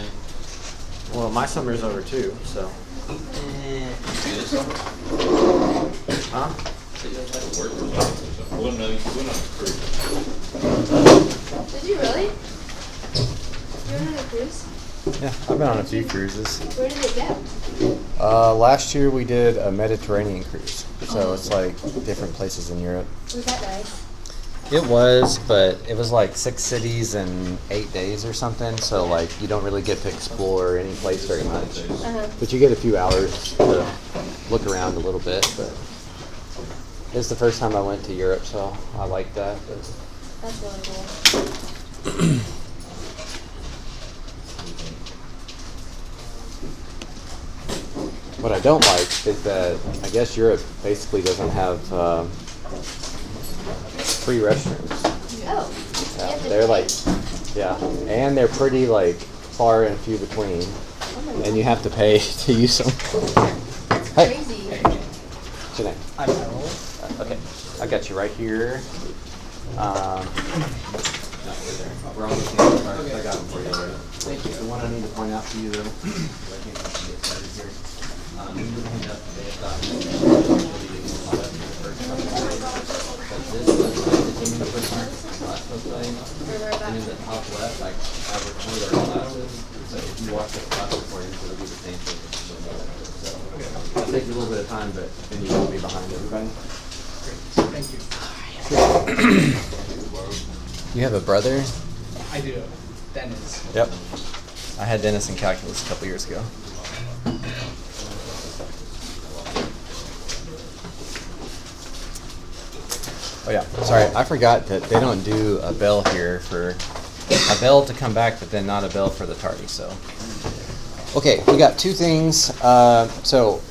thing? Well, my summer's over too, so. This summer? Huh? So you guys had to work or something? We're on a cruise. Did you really? You went on a cruise? Yeah, I've been on a few cruises. Where did it go? Last year we did a Mediterranean cruise, so it's like different places in Europe. Was that nice? It was, but it was like 6 cities in 8 days or something, so like you don't really get to explore any place very much. But you get a few hours to look around a little bit. But it's the first time I went to Europe, so I like that. But That's really cool. what I don't like is that I guess Europe basically doesn't have free restrooms. Oh. Yeah, they're like, yeah, and they're pretty like far and few between, and you have to pay to use them. Hey, Crazy. what's your name? I'm Harold. Okay, I got you right here. We're on the camera. I got them for you already. Thank you. The one I need to point out to you though, I think we can get started here. You can hand up today about this is the bookmark, last website, and in the top left, I record our classes. So if you watch the class recordings, it'll be the same thing. So it'll take you a little bit of time, but then you won't be behind everybody. Thank you. You have a brother? I do. Dennis. Yep. I had Dennis in calculus a couple years ago. Oh yeah, sorry, I forgot that they don't do a bell here for a bell to come back, but then not a bell for the tardy. So, okay, we got two things. So,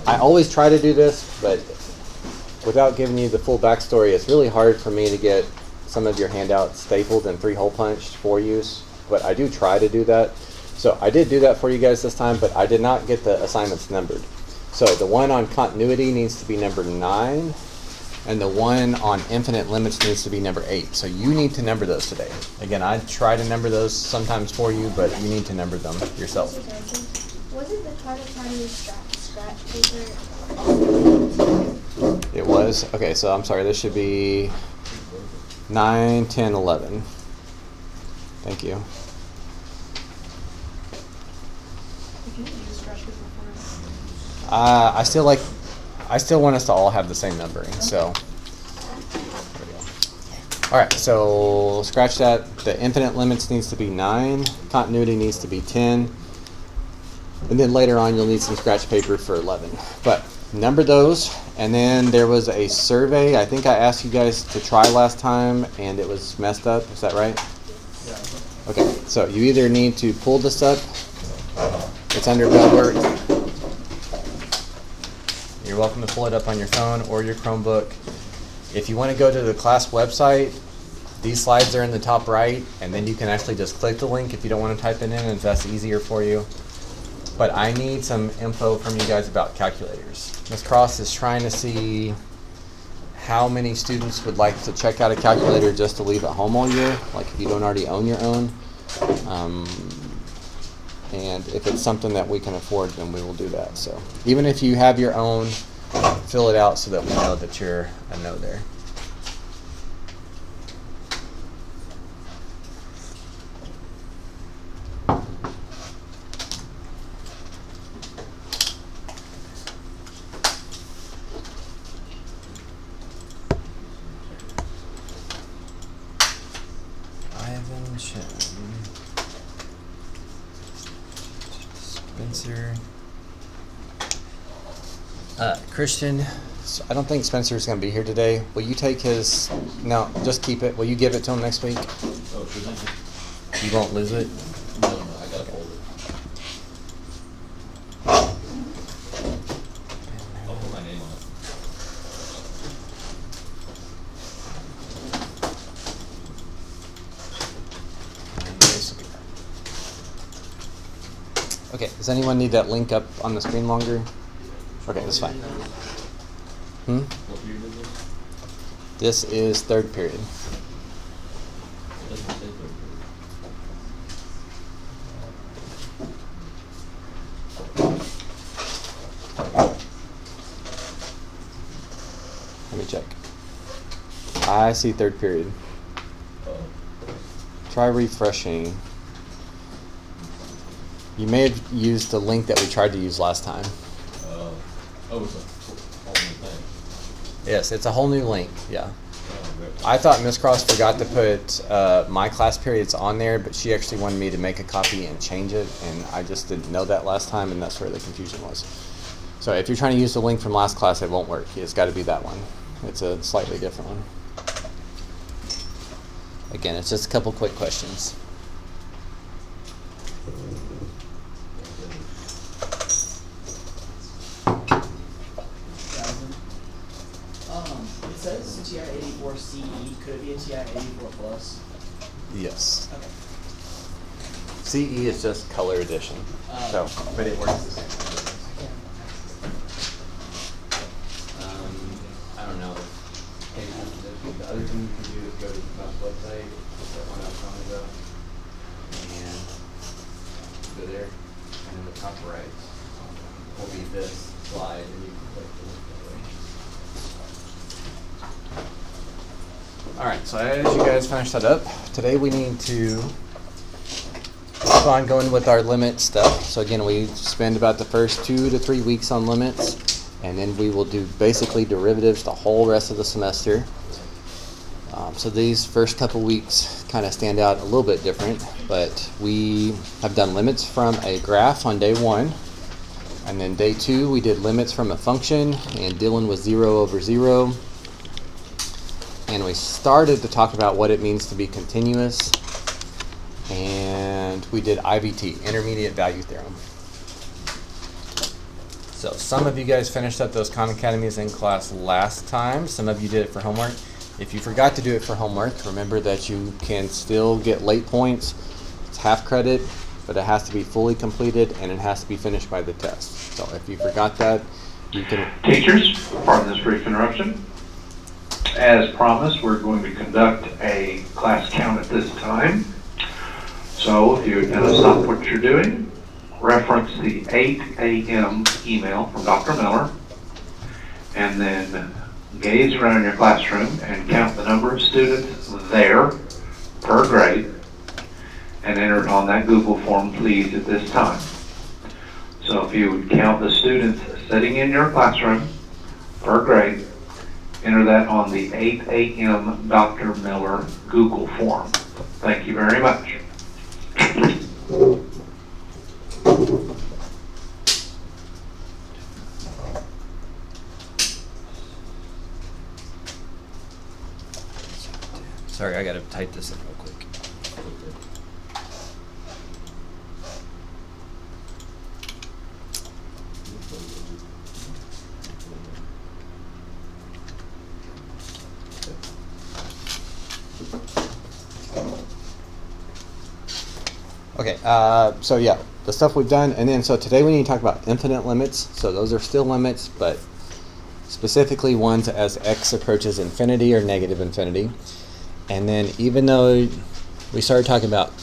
I always try to do this, but without giving you the full backstory, it's really hard for me to get some of your handouts stapled and 3-hole punched for use. But I do try to do that. So I did do that for you guys this time, but I did not get the assignments numbered. So the one on continuity needs to be number 9. And the one on infinite limits needs to be number 8. So you need to number those today. Again, I try to number those sometimes for you, but you need to number them yourself. Wasn't the Carter County scratch paper? It was? Okay, so I'm sorry, this should be 9, 10, 11. Thank you. I still want us to all have the same numbering, so. There we go. All right, so scratch that. The infinite limits needs to be 9. Continuity needs to be 10. And then later on, you'll need some scratch paper for 11. But number those, and then there was a survey. I think I asked you guys to try last time, and it was messed up. Is that right? Yeah. Okay, so you either need to pull this up. It's under Bellwork. You're welcome to pull it up on your phone or your Chromebook. If you want to go to the class website, these slides are in the top right, and then you can actually just click the link if you don't want to type it in, if that's easier for you. But I need some info from you guys about calculators. Ms. Cross is trying to see how many students would like to check out a calculator just to leave at home all year, like if you don't already own your own. And if it's something that we can afford, then we will do that. So even if you have your own, fill it out so that we know that you're a no there. Ivan Chen. Spencer. Christian, so I don't think Spencer's going to be here today. Will you take his, no, just keep it. Will you give it to him next week? Oh, present it? You won't lose it? No, I gotta hold it. I'll put my name on it. Okay, does anyone need that link up on the screen longer? Okay, that's fine. What period is this? This is third period. It doesn't say third period. I see third period. Try refreshing. You may have used the link that we tried to use last time. It's a whole new thing. Yes, it's a whole new link. Yeah. Okay. I thought Miss Cross forgot to put my class periods on there, but she actually wanted me to make a copy and change it, and I just didn't know that last time, and that's where the confusion was. So if you're trying to use the link from last class, it won't work. It's got to be that one. It's a slightly different one. Again, it's just a couple quick questions. It says TI 84 CE. Could it be a TI 84 plus? Yes. Okay. CE is just color edition, so but it works the same. I don't know. Maybe the other thing you can do is go to the website, that one I was telling you about, and go there, and in the top right will be this slide, and you can click the link that way. All right, so as you guys finish that up, today we need to keep on going with our limit stuff. So again, we spend about the first 2 to 3 weeks on limits, and then we will do basically derivatives the whole rest of the semester. So these first couple weeks kind of stand out a little bit different, but we have done limits from a graph on day 1, and then day 2 we did limits from a function, and Dylan was 0 over 0. And we started to talk about what it means to be continuous, and we did IVT, intermediate value theorem. So some of you guys finished up those Khan Academies in class last time. Some of you did it for homework. If you forgot to do it for homework, remember that you can still get late points. It's half credit, but it has to be fully completed and it has to be finished by the test. So if you forgot that, you can... Teachers, pardon this brief interruption. As promised, we're going to conduct a class count at this time. So if you're going to stop what you're doing, reference the 8 a.m. email from Dr. Miller, and then gaze around your classroom and count the number of students there per grade, and enter it on that Google form, please, at this time. So if you would count the students sitting in your classroom per grade, enter that on the 8 a.m. Dr. Miller Google form. Thank you very much. Sorry, I gotta type this in real quick. Okay, so yeah, the stuff we've done, and then so today we need to talk about infinite limits. So those are still limits, but specifically ones as x approaches infinity or negative infinity. And then even though we started talking about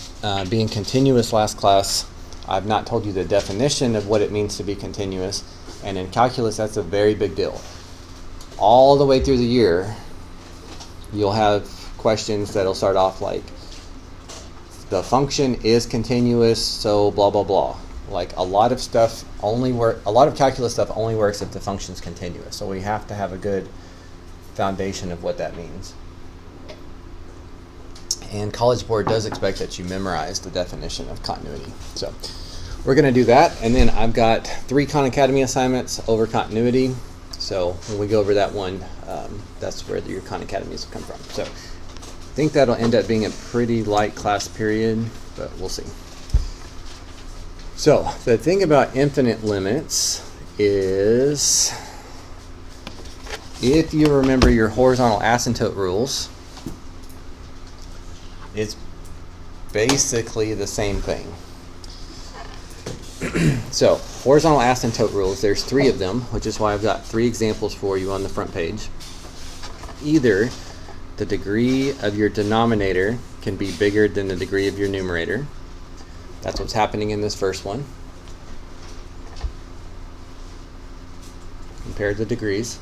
being continuous last class, I've not told you the definition of what it means to be continuous. And in calculus, that's a very big deal. All the way through the year, you'll have questions that'll start off like, the function is continuous, so blah, blah, blah. Like a lot of stuff a lot of calculus stuff only works if the function's continuous. So we have to have a good foundation of what that means. And College Board does expect that you memorize the definition of continuity. So we're going to do that. And then I've got 3 Khan Academy assignments over continuity. So when we go over that one, that's where your Khan Academies will come from. So I think that'll end up being a pretty light class period, but we'll see. So the thing about infinite limits is, if you remember your horizontal asymptote rules, it's basically the same thing. So horizontal asymptote rules, there's 3 of them, which is why I've got 3 examples for you on the front page. Either the degree of your denominator can be bigger than the degree of your numerator. That's what's happening in this first one. Compare the degrees.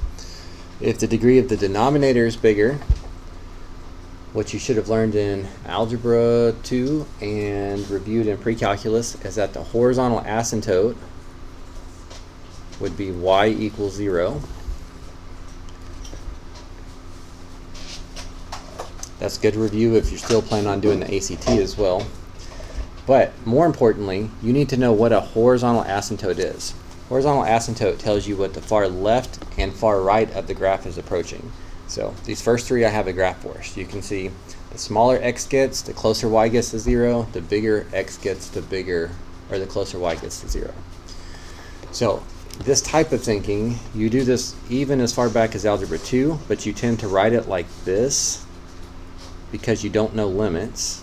If the degree of the denominator is bigger, what you should have learned in Algebra 2 and reviewed in pre-calculus is that the horizontal asymptote would be y equals 0. That's good review if you're still planning on doing the ACT as well. But more importantly, you need to know what a horizontal asymptote is. Horizontal asymptote tells you what the far left and far right of the graph is approaching. So these first three I have a graph for. So you can see the smaller x gets, the closer y gets to 0. The bigger x gets, the closer y gets to 0. So this type of thinking, you do this even as far back as Algebra 2, but you tend to write it like this because you don't know limits.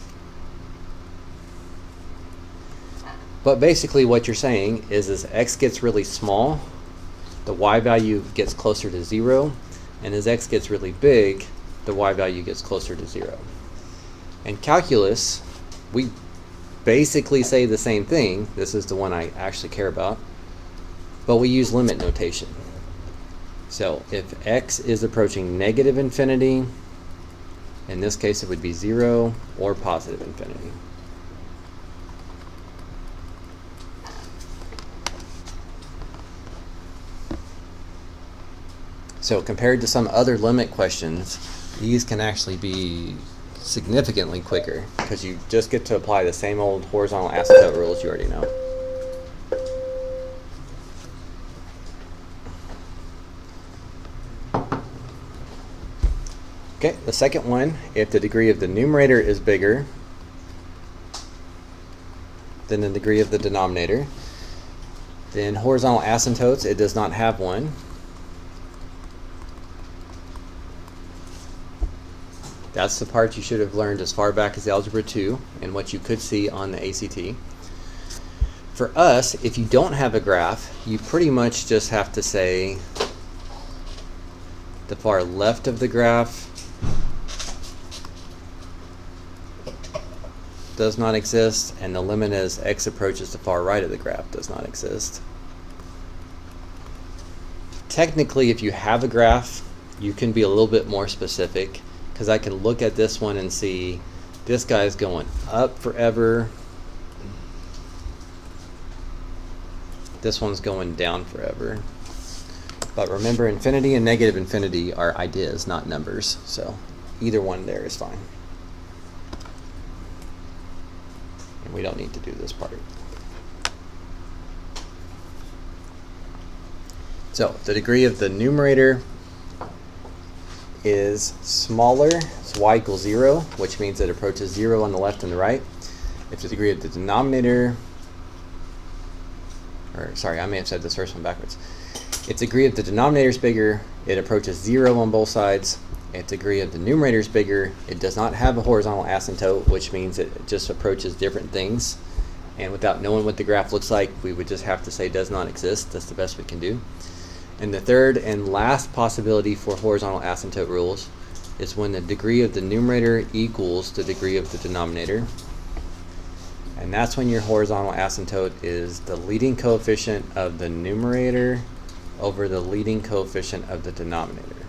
But basically what you're saying is as x gets really small, the y value gets closer to 0, and as x gets really big, the y value gets closer to 0. In calculus, we basically say the same thing. This is the one I actually care about, but we use limit notation. So if x is approaching negative infinity, in this case it would be 0 or positive infinity. So compared to some other limit questions, these can actually be significantly quicker because you just get to apply the same old horizontal asymptote rules you already know. Okay, the second one, if the degree of the numerator is bigger than the degree of the denominator, then horizontal asymptotes, it does not have one. That's the part you should have learned as far back as Algebra 2 and what you could see on the ACT. For us, if you don't have a graph, you pretty much just have to say the far left of the graph does not exist, and the limit as x approaches the far right of the graph does not exist. Technically, if you have a graph, you can be a little bit more specific, because I can look at this one and see this guy's going up forever. This one's going down forever. But remember, infinity and negative infinity are ideas, not numbers. So either one there is fine. And we don't need to do this part. So the degree of the numerator is smaller, so y equals 0, which means it approaches 0 on the left and the right. If the degree of the denominator, or sorry, I may have said this first one backwards. If the degree of the denominator is bigger, it approaches 0 on both sides. If the degree of the numerator is bigger, it does not have a horizontal asymptote, which means it just approaches different things. And without knowing what the graph looks like, we would just have to say does not exist. That's the best we can do. And the third and last possibility for horizontal asymptote rules is when the degree of the numerator equals the degree of the denominator. And that's when your horizontal asymptote is the leading coefficient of the numerator over the leading coefficient of the denominator.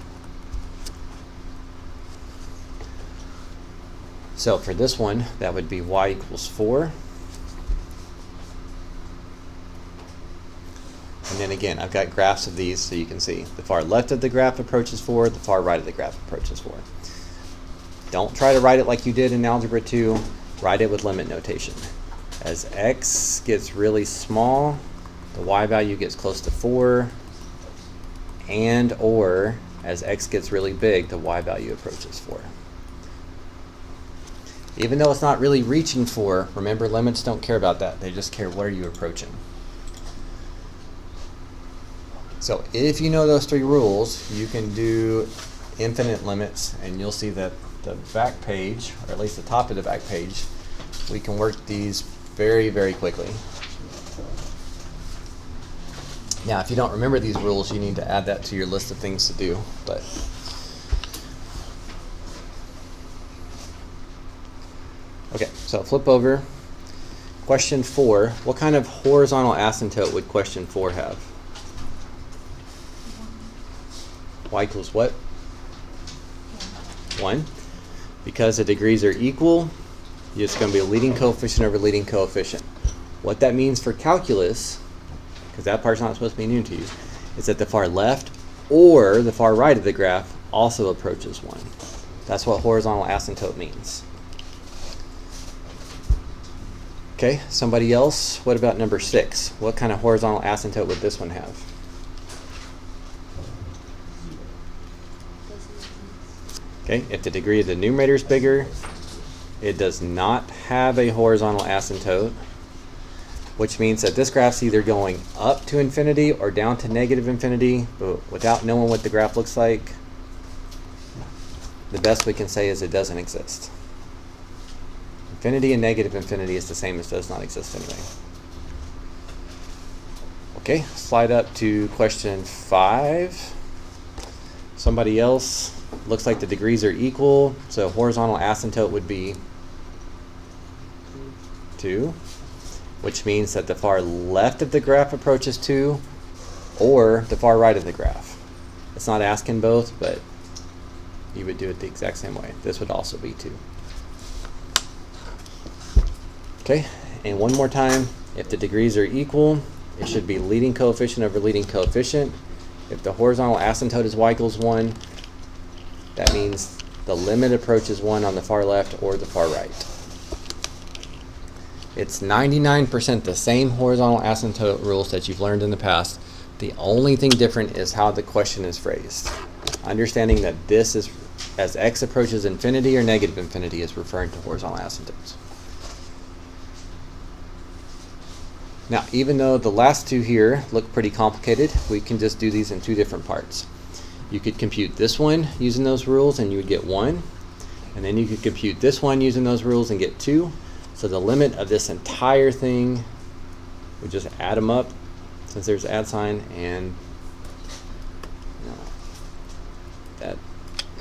So for this one, that would be y equals 4. And then again, I've got graphs of these so you can see. The far left of the graph approaches 4, the far right of the graph approaches 4. Don't try to write it like you did in Algebra 2. Write it with limit notation. As x gets really small, the y value gets close to 4, and or as x gets really big, the y value approaches 4. Even though it's not really reaching 4, remember limits don't care about that. They just care where you're approaching. So if you know those 3 rules, you can do infinite limits, and you'll see that the back page, or at least the top of the back page, we can work these very, very quickly. Now, if you don't remember these rules, you need to add that to your list of things to do. But okay, so flip over. Question 4. What kind of horizontal asymptote would question 4 have? Y equals what? 1. Because the degrees are equal, it's going to be a leading coefficient over leading coefficient. What that means for calculus, because that part's not supposed to be new to you, is that the far left or the far right of the graph also approaches 1. That's what horizontal asymptote means. Okay, somebody else? What about number 6? What kind of horizontal asymptote would this one have? Okay, if the degree of the numerator is bigger, it does not have a horizontal asymptote, which means that this graph's either going up to infinity or down to negative infinity, but without knowing what the graph looks like, the best we can say is it doesn't exist. Infinity and negative infinity is the same as does not exist anyway. Okay, slide up to question 5. Somebody else? Looks like the degrees are equal, so horizontal asymptote would be 2, which means that the far left of the graph approaches 2, or the far right of the graph. It's not asking both, but you would do it the exact same way. This would also be 2. Okay, and one more time, if the degrees are equal, it should be leading coefficient over leading coefficient. If the horizontal asymptote is y equals 1, that means the limit approaches 1 on the far left or the far right. It's 99% the same horizontal asymptote rules that you've learned in the past. The only thing different is how the question is phrased. Understanding that this is, as x approaches infinity or negative infinity, is referring to horizontal asymptotes. Now, even though the last two here look pretty complicated, we can just do these in 2 different parts. You could compute this one using those rules and you would get 1. And then you could compute this one using those rules and get 2. So the limit of this entire thing, we just add them up since there's add sign, and that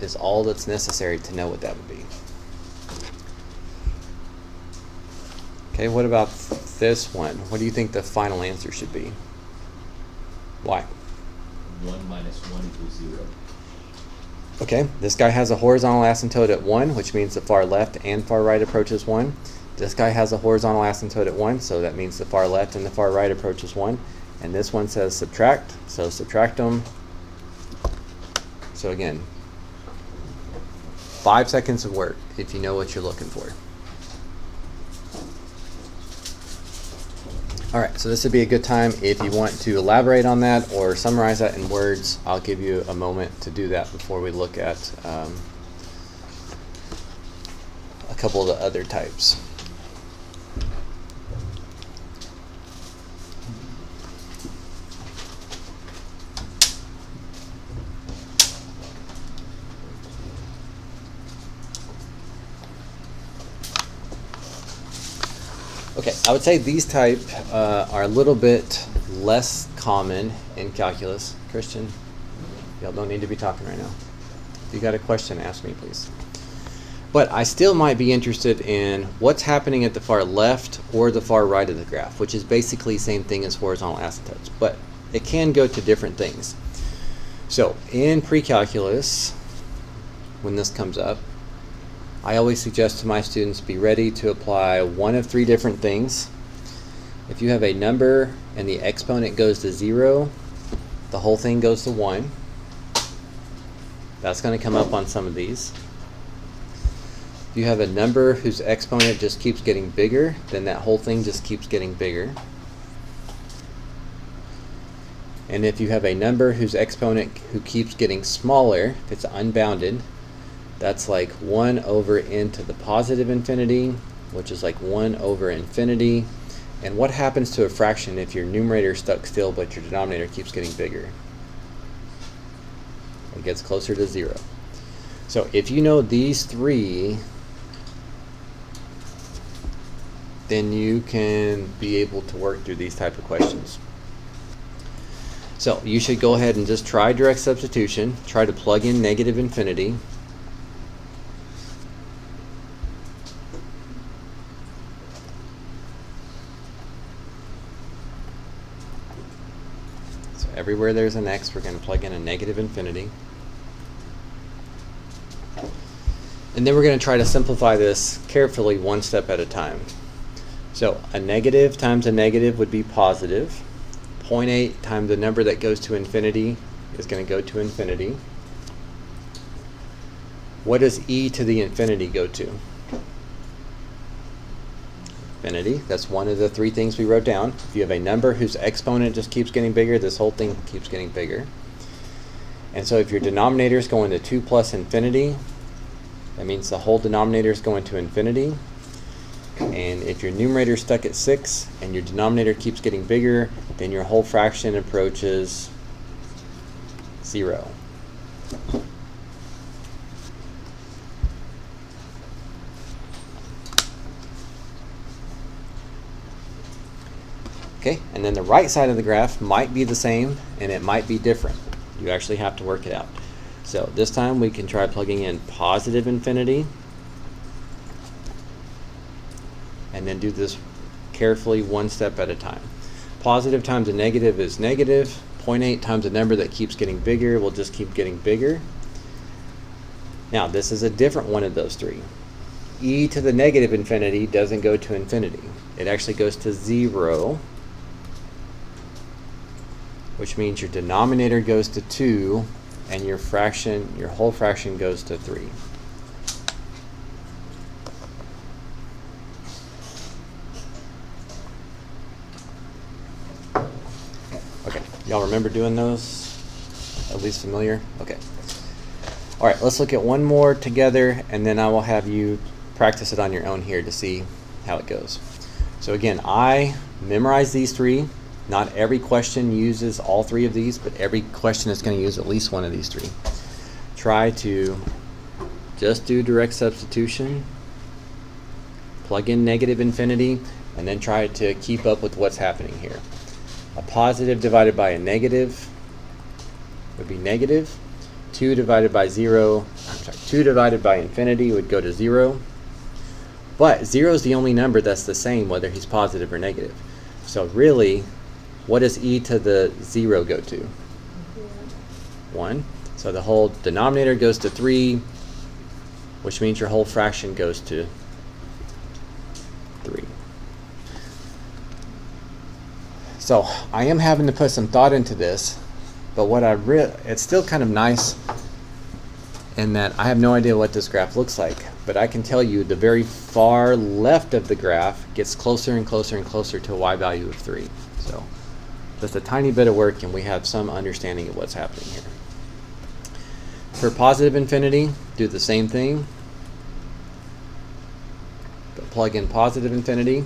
is all that's necessary to know what that would be. Okay, what about this one? What do you think the final answer should be? Why? 1 minus 1 equals 0. Okay, this guy has a horizontal asymptote at 1, which means the far left and far right approaches 1. This guy has a horizontal asymptote at 1, so that means the far left and the far right approaches 1. And this one says subtract, so subtract them. So again, 5 seconds of work if you know what you're looking for. Alright, so this would be a good time if you want to elaborate on that or summarize that in words. I'll give you a moment to do that before we look at a couple of the other types. Okay, I would say these type are a little bit less common in calculus. Christian, y'all don't need to be talking right now. If you got a question, ask me, please. But I still might be interested in what's happening at the far left or the far right of the graph, which is basically the same thing as horizontal asymptotes, but it can go to different things. So in pre-calculus, when this comes up, I always suggest to my students be ready to apply one of 3 different things. If you have a number and the exponent goes to 0, the whole thing goes to 1. That's going to come up on some of these. If you have a number whose exponent just keeps getting bigger, then that whole thing just keeps getting bigger. And if you have a number whose exponent who keeps getting smaller, if it's unbounded, that's like 1 over n to the positive infinity, which is like 1 over infinity. And what happens to a fraction if your numerator is stuck still but your denominator keeps getting bigger? It gets closer to 0. So if you know these 3, then you can be able to work through these type of questions. So you should go ahead and just try direct substitution. Try to plug in negative infinity. Everywhere there's an x, we're going to plug in a negative infinity. And then we're going to try to simplify this carefully one step at a time. So a negative times a negative would be positive. 0.8 times the number that goes to infinity is going to go to infinity. What does e to the infinity go to? Infinity. That's one of the three things we wrote down. If you have a number whose exponent just keeps getting bigger, this whole thing keeps getting bigger. And so if your denominator is going to 2 plus infinity, that means the whole denominator is going to infinity. And if your numerator is stuck at 6 and your denominator keeps getting bigger, then your whole fraction approaches 0. Okay, and then the right side of the graph might be the same and it might be different. You actually have to work it out. So this time we can try plugging in positive infinity and then do this carefully one step at a time. Positive times a negative is negative. 0.8 times a number that keeps getting bigger will just keep getting bigger. Now this is a different one of those three. E to the negative infinity doesn't go to infinity. It actually goes to 0, which means your denominator goes to 2 and your whole fraction goes to 3. Okay, y'all remember doing those? At least familiar? Okay. All right, let's look at one more together and then I will have you practice it on your own here to see how it goes. So again, I memorized these three. Not every question uses all three of these, but every question is going to use at least one of these three. Try to just do direct substitution, plug in negative infinity, and then try to keep up with what's happening here. A positive divided by a negative would be negative. 2 divided by 2 divided by infinity would go to 0. But 0 is the only number that's the same whether he's positive or negative. So really, what does e to the 0 go to? 1. So the whole denominator goes to 3, which means your whole fraction goes to 3. So I am having to put some thought into this, but what it's still kind of nice in that I have no idea what this graph looks like, but I can tell you the very far left of the graph gets closer and closer and closer to a y value of 3. So just a tiny bit of work and we have some understanding of what's happening here. For positive infinity, do the same thing. But plug in positive infinity,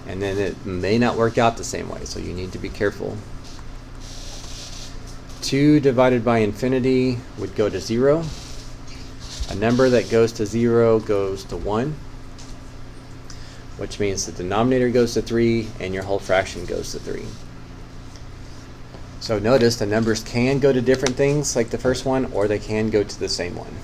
and then it may not work out the same way, so you need to be careful. 2 divided by infinity would go to 0. A number that goes to 0 goes to 1, which means the denominator goes to 3 and your whole fraction goes to 3. So notice the numbers can go to different things like the first one, or they can go to the same one.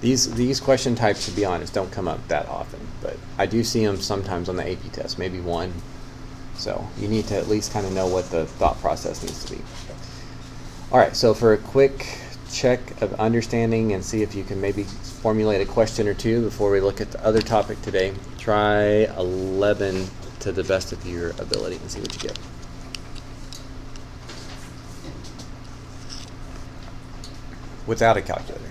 These question types, to be honest, don't come up that often, but I do see them sometimes on the AP test, maybe one. So you need to at least kind of know what the thought process needs to be. All right, so for a quick check of understanding and see if you can maybe formulate a question or two before we look at the other topic today, try 11 to the best of your ability and see what you get. Without a calculator.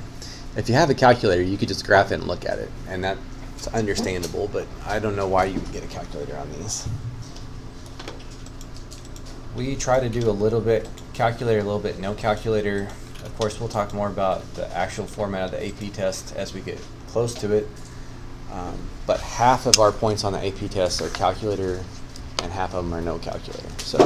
If you have a calculator, you could just graph it and look at it, and that's understandable, but I don't know why you would get a calculator on these. We try to do a little bit calculator, a little bit no calculator. Of course, we'll talk more about the actual format of the AP test as we get close to it. But half of our points on the AP test are calculator and half of them are no calculator. So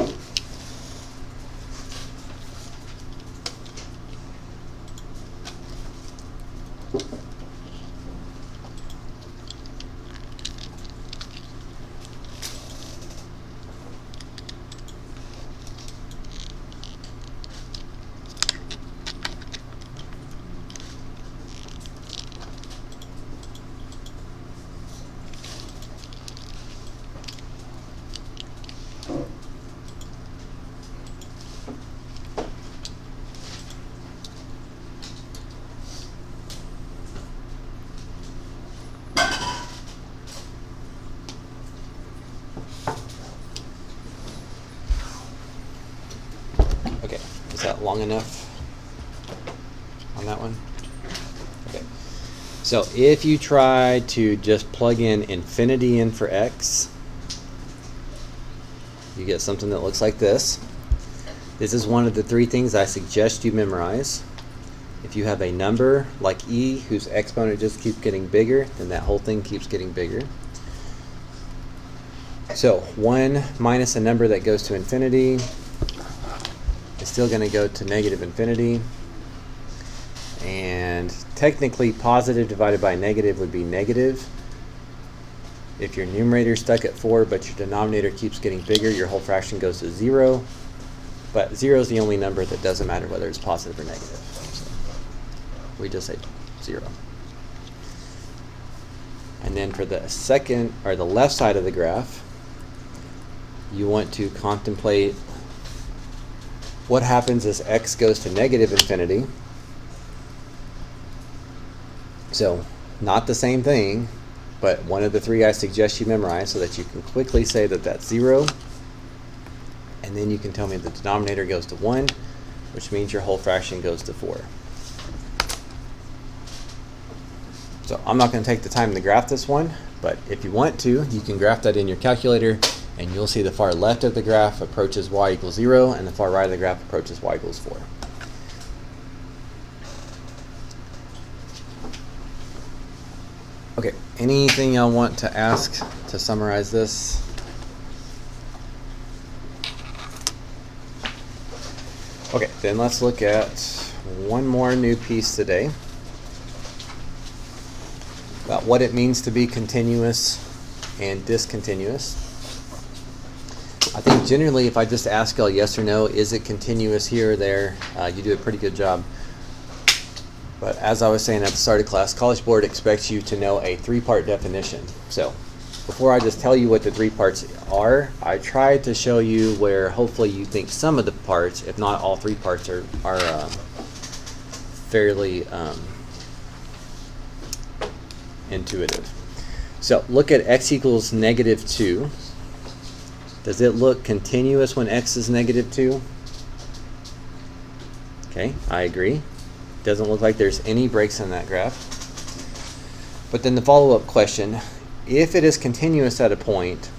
that long enough on that one? Okay. So if you try to just plug in infinity in for x, you get something that looks like this. This is one of the 3 things I suggest you memorize. If you have a number like e whose exponent just keeps getting bigger, then that whole thing keeps getting bigger. So 1 minus a number that goes to infinity is still going to go to negative infinity. And technically positive divided by negative would be negative. If your numerator is stuck at 4 but your denominator keeps getting bigger, your whole fraction goes to 0. But 0 is the only number that doesn't matter whether it's positive or negative. So we just say 0. And then for the second, or the left side of the graph, you want to contemplate what happens as x goes to negative infinity. So not the same thing, but one of the 3 I suggest you memorize so that you can quickly say that that's 0. And then you can tell me the denominator goes to 1, which means your whole fraction goes to 4. So I'm not going to take the time to graph this one, but if you want to, you can graph that in your calculator, and you'll see the far left of the graph approaches y equals 0, and the far right of the graph approaches y equals 4. Okay, anything y'all want to ask to summarize this? Okay, then let's look at one more new piece today about what it means to be continuous and discontinuous. I think generally if I just ask y'all yes or no, is it continuous here or there, you do a pretty good job. But as I was saying at the start of class, College Board expects you to know a 3-part definition. So before I just tell you what the 3 parts are, I tried to show you where hopefully you think some of the parts, if not all 3 parts, are fairly intuitive. So look at x equals negative 2. Does it look continuous when x is negative 2? Okay, I agree. Doesn't look like there's any breaks in that graph. But then the follow-up question, if it is continuous at a point,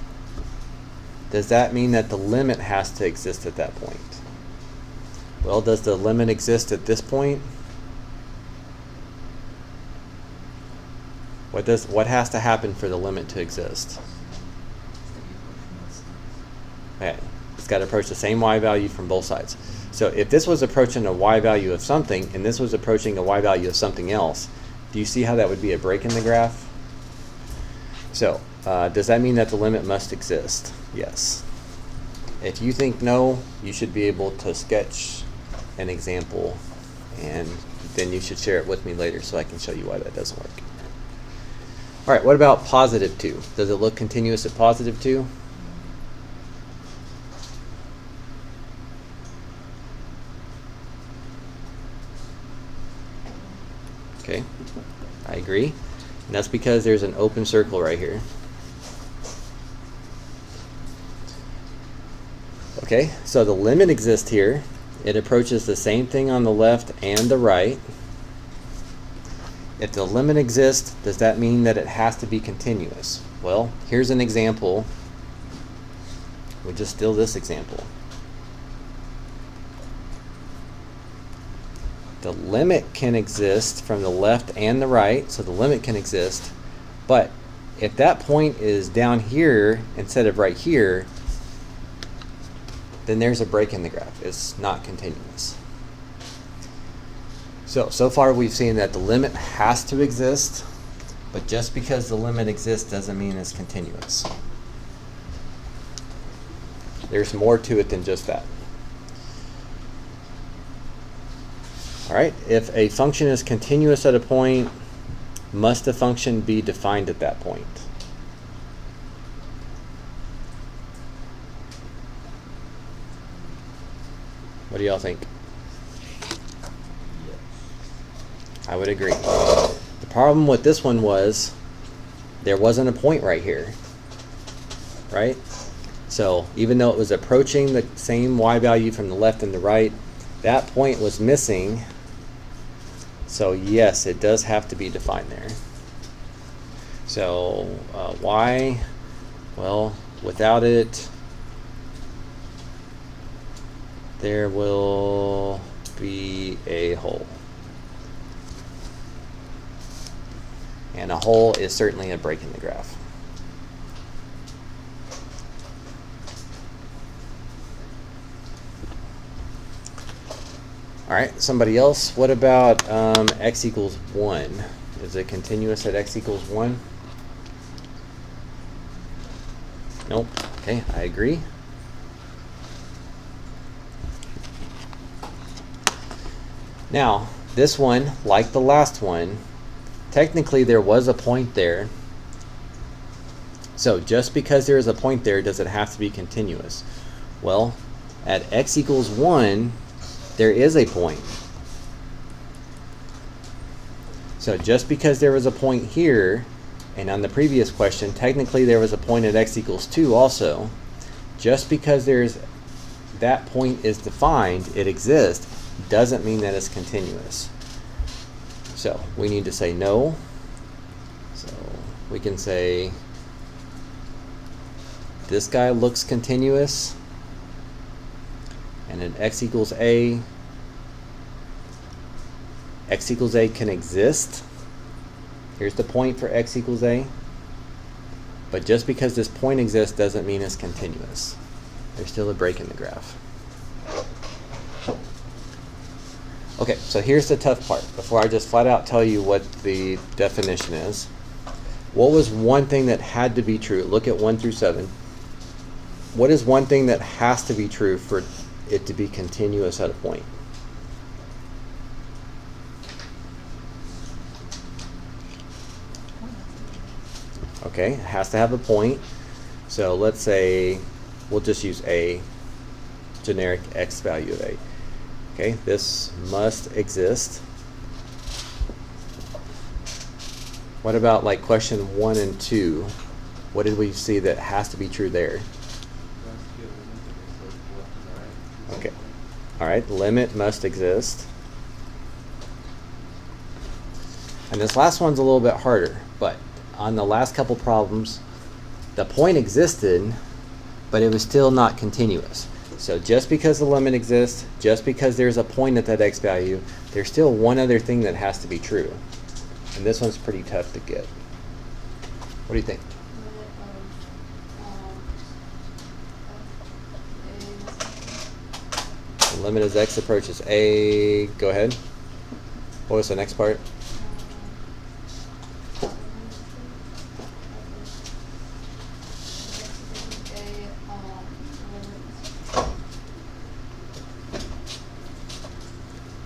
does that mean that the limit has to exist at that point? Well, does the limit exist at this point? What has to happen for the limit to exist? Okay, it's got to approach the same y value from both sides. So if this was approaching a y value of something and this was approaching a y value of something else, do you see how that would be a break in the graph? So does that mean that the limit must exist? Yes. If you think no, you should be able to sketch an example, and then you should share it with me later so I can show you why that doesn't work. All right, what about positive 2? Does it look continuous at positive 2? Okay, I agree. And that's because there's an open circle right here. Okay, so the limit exists here. It approaches the same thing on the left and the right. If the limit exists, does that mean that it has to be continuous? Well, here's an example. We'll just steal this example. The limit can exist from the left and the right, so the limit can exist. But if that point is down here instead of right here, then there's a break in the graph. It's not continuous. So far we've seen that the limit has to exist, but just because the limit exists doesn't mean it's continuous. There's more to it than just that. All right, if a function is continuous at a point, must the function be defined at that point? What do y'all think? I would agree. The problem with this one was there wasn't a point right here, right? So even though it was approaching the same y value from the left and the right, That point was missing. So yes, it does have to be defined there. So why? Well, without it, there will be a hole. And a hole is certainly a break in the graph. All right, somebody else. What about x equals 1? Is it continuous at x equals 1? Nope. Okay, I agree. Now, this one, like the last one, technically there was a point there. So just because there is a point there, does it have to be continuous? Well, at x equals 1, there is a point. So just because there was a point here, and on the previous question, technically there was a point at x equals 2 also. Just because that point is defined, it exists, doesn't mean that it's continuous. So we need to say no. So we can say this guy looks continuous. And at x equals a can exist. Here's the point for x equals a. But just because this point exists doesn't mean it's continuous. There's still a break in the graph. Okay, so here's the tough part. Before I just flat out tell you what the definition is. What was one thing that had to be true? Look at 1 through 7. What is one thing that has to be true for it to be continuous at a point? Okay, it has to have a point. So let's say we'll just use a generic x value of a. Okay, this must exist. What about like question 1 and 2? What did we see that has to be true there? Okay. All right, limit must exist. And this last one's a little bit harder, but on the last couple problems, the point existed, but it was still not continuous. So just because the limit exists, just because there's a point at that x value, there's still one other thing that has to be true. And this one's pretty tough to get. What do you think? The limit as x approaches a. Go ahead. What was the next part?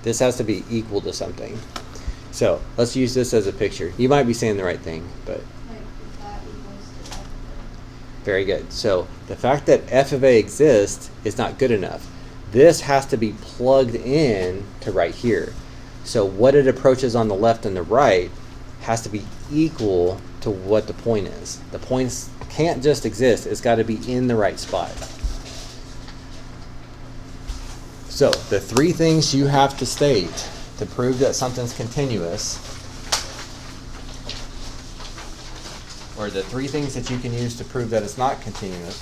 This has to be equal to something. So let's use this as a picture. You might be saying the right thing, but very good. So the fact that f of a exists is not good enough. This has to be plugged in to right here. So what it approaches on the left and the right has to be equal to what the point is. The points can't just exist. It's got to be in the right spot. So the three things you have to state to prove that something's continuous, or the three things that you can use to prove that it's not continuous,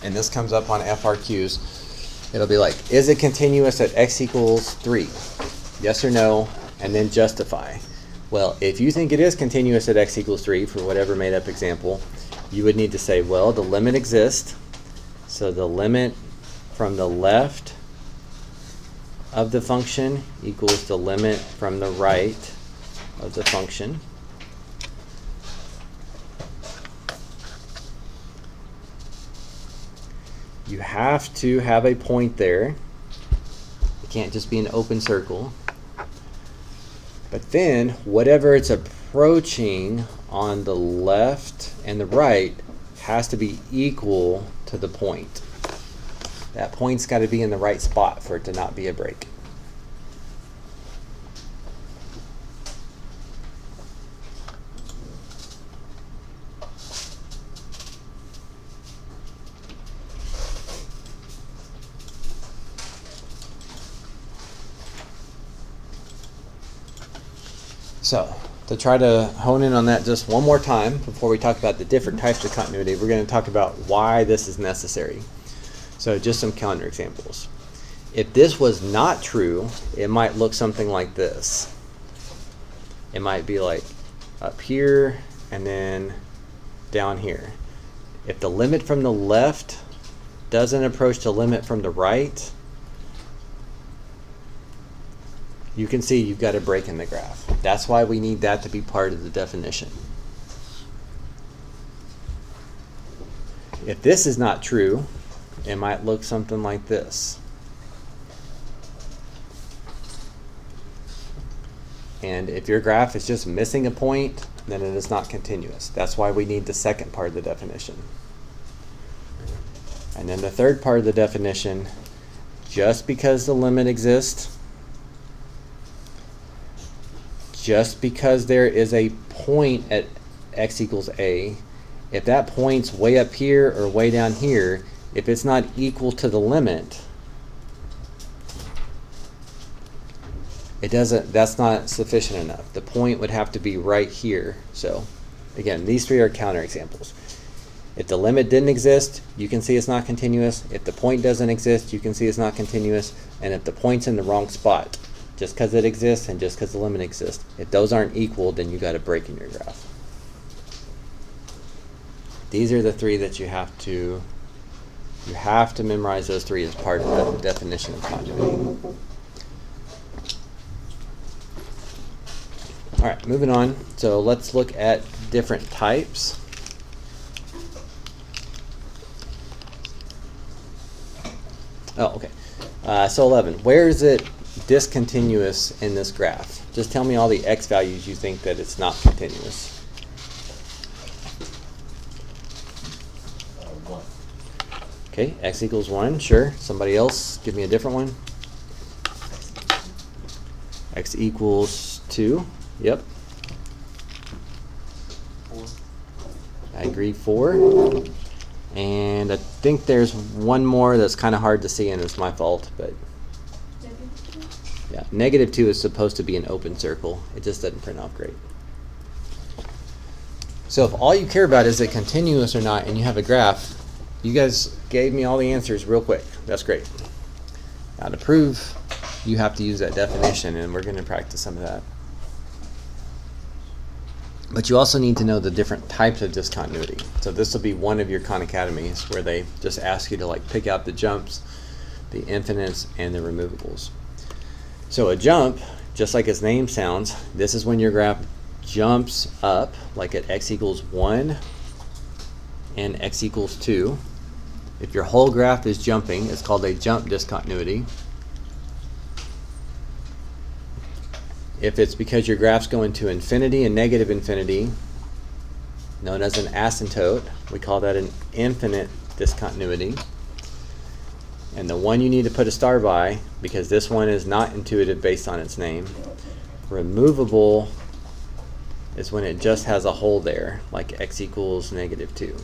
and this comes up on FRQs, it'll be like, is it continuous at x equals 3? Yes or no, and then justify. Well, if you think it is continuous at x equals 3, for whatever made up example, you would need to say, well, the limit exists. So the limit from the left of the function equals the limit from the right of the function. You have to have a point there. It can't just be an open circle. But then whatever it's approaching on the left and the right has to be equal to the point. That point's got to be in the right spot for it to not be a break. So, to try to hone in on that just one more time before we talk about the different types of continuity, we're going to talk about why this is necessary. So, just some counter examples. If this was not true, it might look something like this. It might be like up here and then down here. If the limit from the left doesn't approach the limit from the right, you can see you've got a break in the graph. That's why we need that to be part of the definition. If this is not true, it might look something like this. And if your graph is just missing a point, then it is not continuous. That's why we need the second part of the definition. And then the third part of the definition, just because the limit exists, just because there is a point at x equals a, if that point's way up here or way down here, if it's not equal to the limit, that's not sufficient enough. The point would have to be right here. So again, these three are counterexamples. If the limit didn't exist, you can see it's not continuous. If the point doesn't exist, you can see it's not continuous. And if the point's in the wrong spot, just because it exists and just because the limit exists, if those aren't equal, then you got a break in your graph. These are the three that you have to memorize. Those three as part of the definition of continuity. All right, moving on. So let's look at different types. Oh, okay. So 11. Where is it discontinuous in this graph? Just tell me all the x values you think that it's not continuous. 1. Okay, x equals 1. Sure. Somebody else? Give me a different one. X equals 2. Yep. 4. I agree, 4. And I think there's one more that's kind of hard to see, and it's my fault, but yeah, -2 is supposed to be an open circle. It just doesn't print off great. So if all you care about is it continuous or not, and you have a graph, you guys gave me all the answers real quick. That's great. Now to prove, you have to use that definition, and we're going to practice some of that. But you also need to know the different types of discontinuity. So this will be one of your Khan Academies where they just ask you to like pick out the jumps, the infinites, and the removables. So a jump, just like its name sounds, this is when your graph jumps up, like at x equals 1 and x equals 2. If your whole graph is jumping, it's called a jump discontinuity. If it's because your graph's going to infinity and negative infinity, known as an asymptote, we call that an infinite discontinuity. And the one you need to put a star by, because this one is not intuitive based on its name, removable is when it just has a hole there, like x equals -2.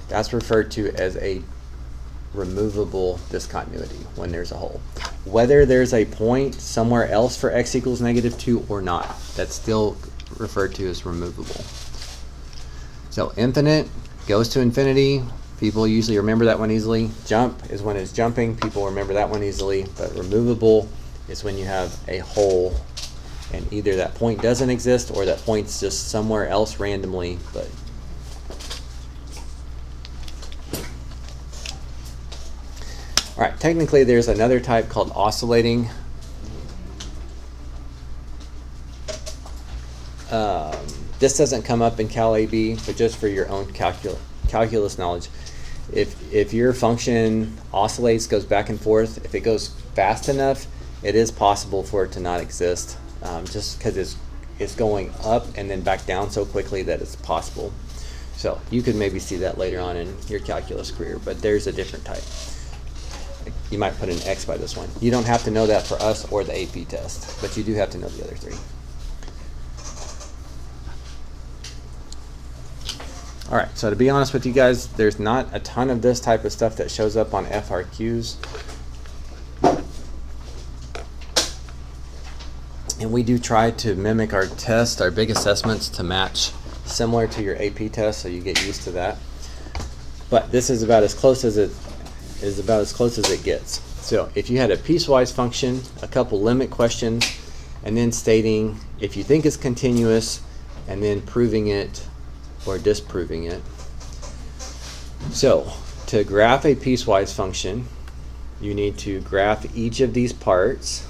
That's referred to as a removable discontinuity when there's a hole. Whether there's a point somewhere else for x equals -2 or not, that's still referred to as removable. So infinite goes to infinity. People usually remember that one easily. Jump is when it's jumping. People remember that one easily. But removable is when you have a hole and either that point doesn't exist or that point's just somewhere else randomly. But all right, technically there's another type called oscillating. This doesn't come up in Cal AB, but just for your own calculus knowledge, if your function oscillates, goes back and forth, if it goes fast enough, it is possible for it to not exist, just because it's going up and then back down so quickly that it's possible. So you could maybe see that later on in your calculus career, but there's a different type. You might put an X by this one. You don't have to know that for us or the AP test, but you do have to know the other three. All right, so to be honest with you guys, there's not a ton of this type of stuff that shows up on FRQs. And we do try to mimic our test, our big assessments, to match similar to your AP test, so you get used to that. But this is about as close as it gets. So if you had a piecewise function, a couple limit questions, and then stating if you think it's continuous, and then proving it or disproving it. So to graph a piecewise function, you need to graph each of these parts.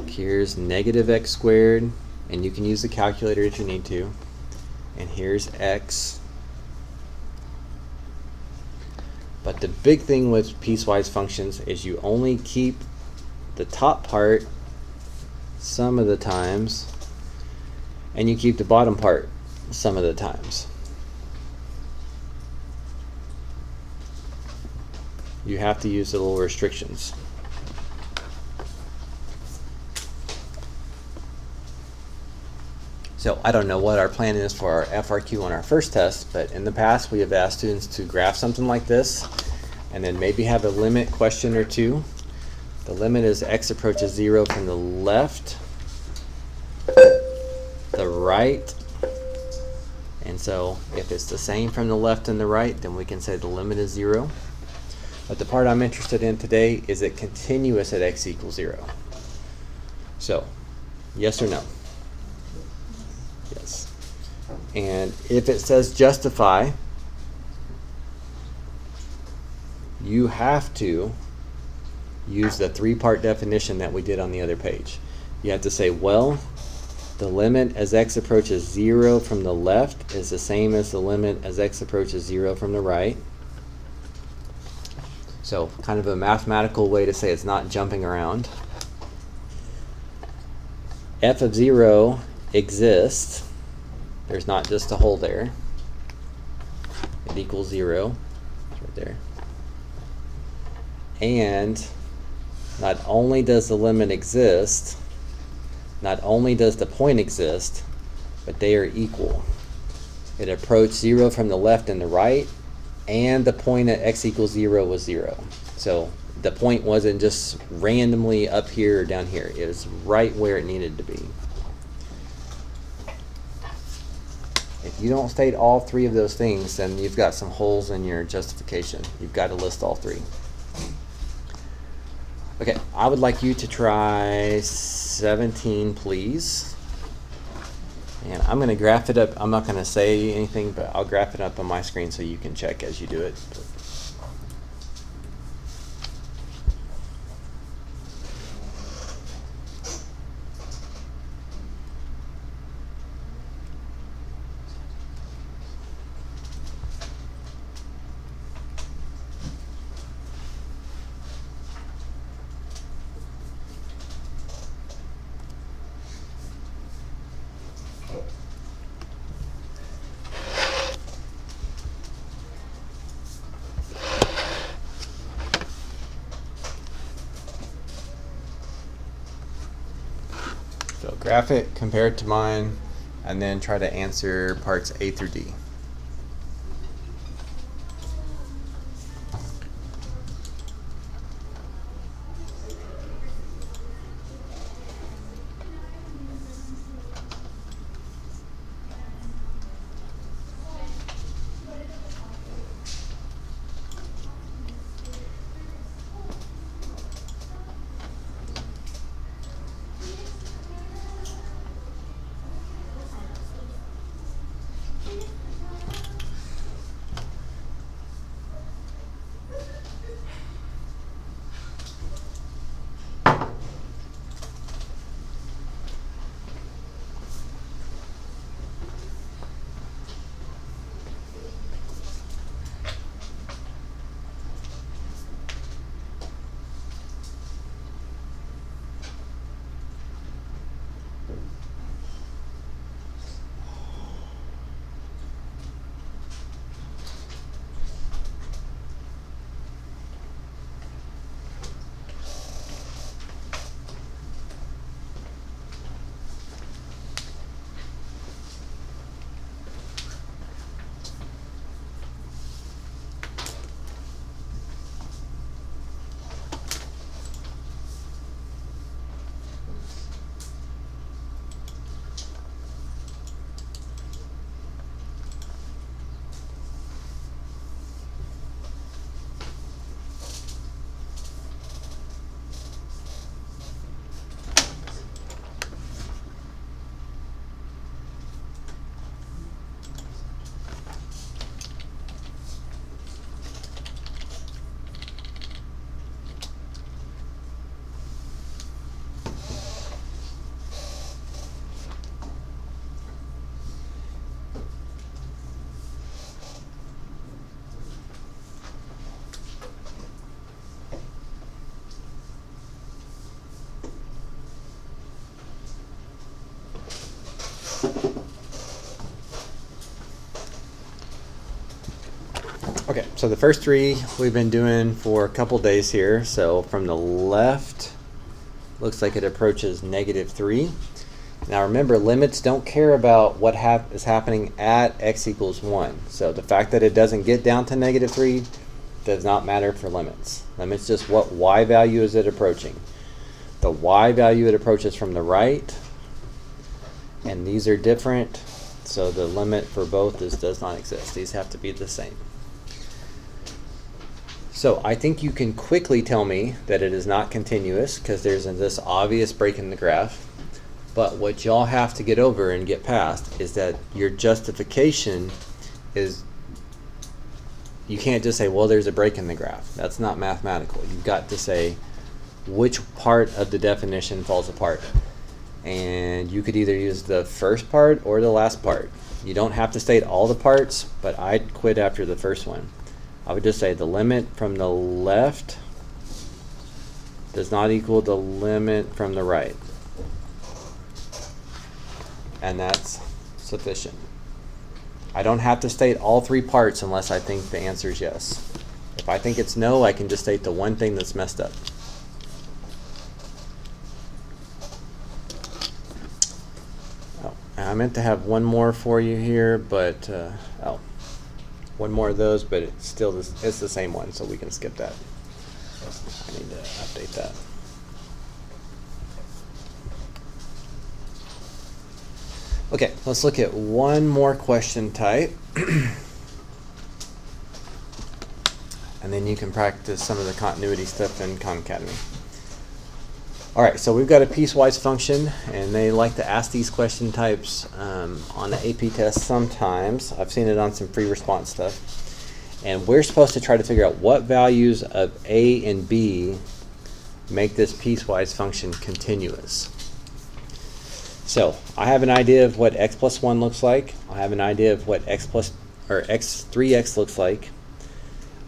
Here's negative x squared, and you can use the calculator if you need to. And here's x. But the big thing with piecewise functions is you only keep the top part some of the times, and you keep the bottom part some of the times. You have to use the little restrictions. So I don't know what our plan is for our FRQ on our first test, but in the past we have asked students to graph something like this and then maybe have a limit question or two. The limit is x approaches 0 from the left, the right, and so if it's the same from the left and the right, then we can say the limit is 0. But the part I'm interested in today is it continuous at x equals 0. So, yes or no? Yes. And if it says justify, you have to use the three-part definition that we did on the other page. You have to say, well, the limit as x approaches 0 from the left is the same as the limit as x approaches 0 from the right. So kind of a mathematical way to say it's not jumping around. F of 0 exists. There's not just a hole there. It equals 0. It's right there. And not only does the limit exist, not only does the point exist, but they are equal. It approached 0 from the left and the right, and the point at x equals 0 was 0. So the point wasn't just randomly up here or down here. It was right where it needed to be. If you don't state all three of those things, then you've got some holes in your justification. You've got to list all three. Okay, I would like you to try 17, please. And I'm going to graph it up. I'm not going to say anything, but I'll graph it up on my screen so you can check as you do it. So graph it, compare it to mine, and then try to answer parts A through D. Okay, so the first three we've been doing for a couple days here. So from the left, looks like it approaches -3. Now remember, limits don't care about what is happening at x equals 1. So the fact that it doesn't get down to -3 does not matter for limits. Limits just what y value is it approaching. The y value it approaches from the right, and these are different, so the limit for both does not exist. These have to be the same. So I think you can quickly tell me that it is not continuous because there's this obvious break in the graph. But what y'all have to get over and get past is that your justification is, you can't just say, well, there's a break in the graph. That's not mathematical. You've got to say which part of the definition falls apart. And you could either use the first part or the last part. You don't have to state all the parts, but I'd quit after the first one. I would just say the limit from the left does not equal the limit from the right. And that's sufficient. I don't have to state all three parts unless I think the answer is yes. If I think it's no, I can just state the one thing that's messed up. Oh, I meant to have one more for you here, but one more of those, but it's still it's the same one, so we can skip that. I need to update that. Okay, let's look at one more question type. And then you can practice some of the continuity stuff in Khan Academy. All right, so we've got a piecewise function, and they like to ask these question types on the AP test sometimes. I've seen it on some free response stuff. And we're supposed to try to figure out what values of A and B make this piecewise function continuous. So I have an idea of what x plus 1 looks like. I have an idea of what x3x looks like.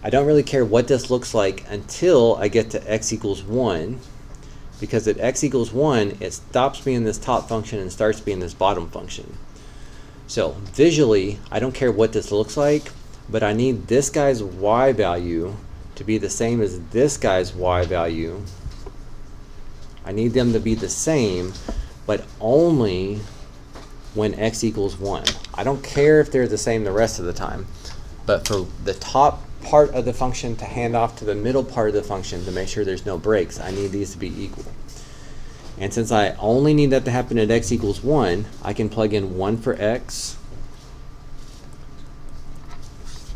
I don't really care what this looks like until I get to x equals 1, because at x equals 1, it stops being this top function and starts being this bottom function. So visually, I don't care what this looks like, but I need this guy's y value to be the same as this guy's y value. I need them to be the same, but only when x equals 1. I don't care if they're the same the rest of the time, but for the top part of the function to hand off to the middle part of the function to make sure there's no breaks, I need these to be equal. And since I only need that to happen at x equals 1, I can plug in 1 for x,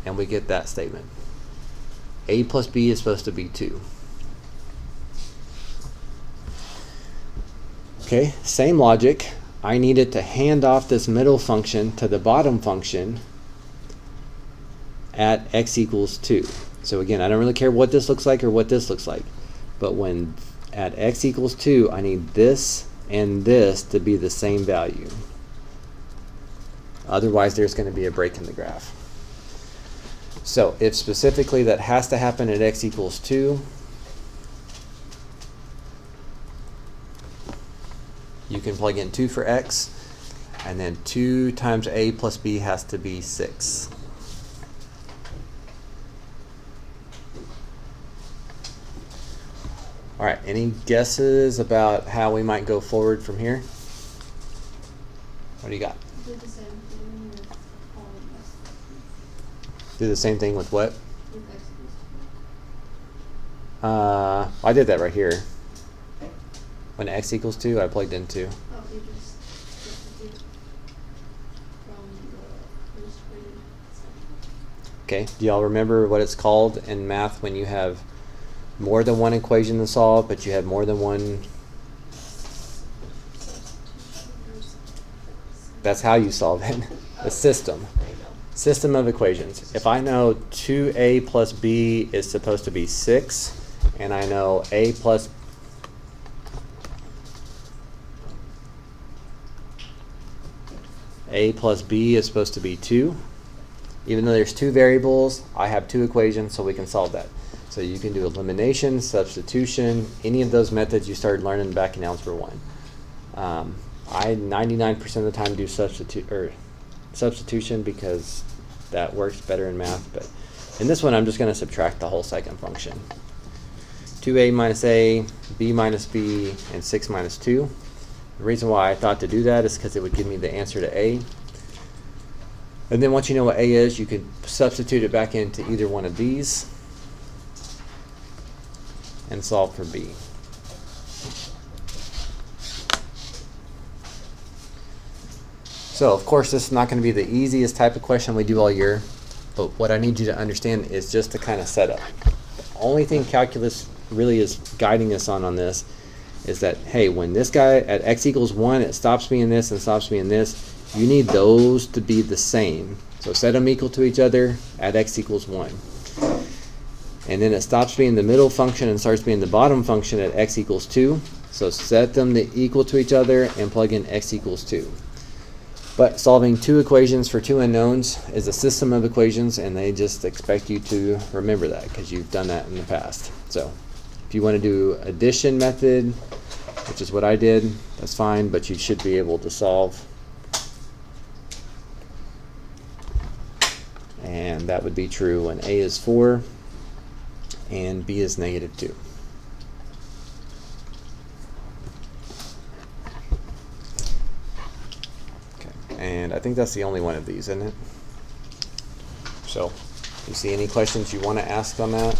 and we get that statement. A plus b is supposed to be 2. Okay, same logic. I need it to hand off this middle function to the bottom function at x equals 2. So again, I don't really care what this looks like or what this looks like. But when at x equals 2, I need this and this to be the same value. Otherwise, there's going to be a break in the graph. So if specifically that has to happen at x equals 2, you can plug in 2 for x, and then 2 times a plus b has to be 6. All right, any guesses about how we might go forward from here? What do you got? Do the same thing with all of us. Do the same thing with what? With x equals I did that right here. When x equals 2, I plugged in 2. 2. Oh, you just substitute from the first graded section. Okay, do y'all remember what it's called in math when you have more than one equation to solve, but you have more than one? That's how you solve it. A system. System of equations. If I know 2a plus b is supposed to be 6, and I know a plus b is supposed to be 2. Even though there's 2 variables, I have 2 equations, so we can solve that. So you can do elimination, substitution, any of those methods you started learning back in Algebra 1. I 99% of the time do substitution because that works better in math, but In this one, I'm just going to subtract the whole second function. 2a minus a, b minus b, and 6 minus 2. The reason why I thought to do that is because it would give me the answer to a. And then once you know what a is, you could substitute it back into either one of these and solve for b. So, of course, this is not going to be the easiest type of question we do all year, but what I need you to understand is just the kind of setup. The only thing calculus really is guiding us on this is that, hey, when this guy at x equals 1, it stops being this and stops being this, you need those to be the same. So set them equal to each other at x equals 1. And then it stops being the middle function and starts being the bottom function at x equals 2. So set them to equal to each other and plug in x equals 2. But solving two equations for two unknowns is a system of equations, and they just expect you to remember that because you've done that in the past. So if you want to do addition method, which is what I did, that's fine, but you should be able to solve. And that would be true when a is 4 and b is negative 2. And I think that's the only one of these, isn't it? So, you see any questions you want to ask on that?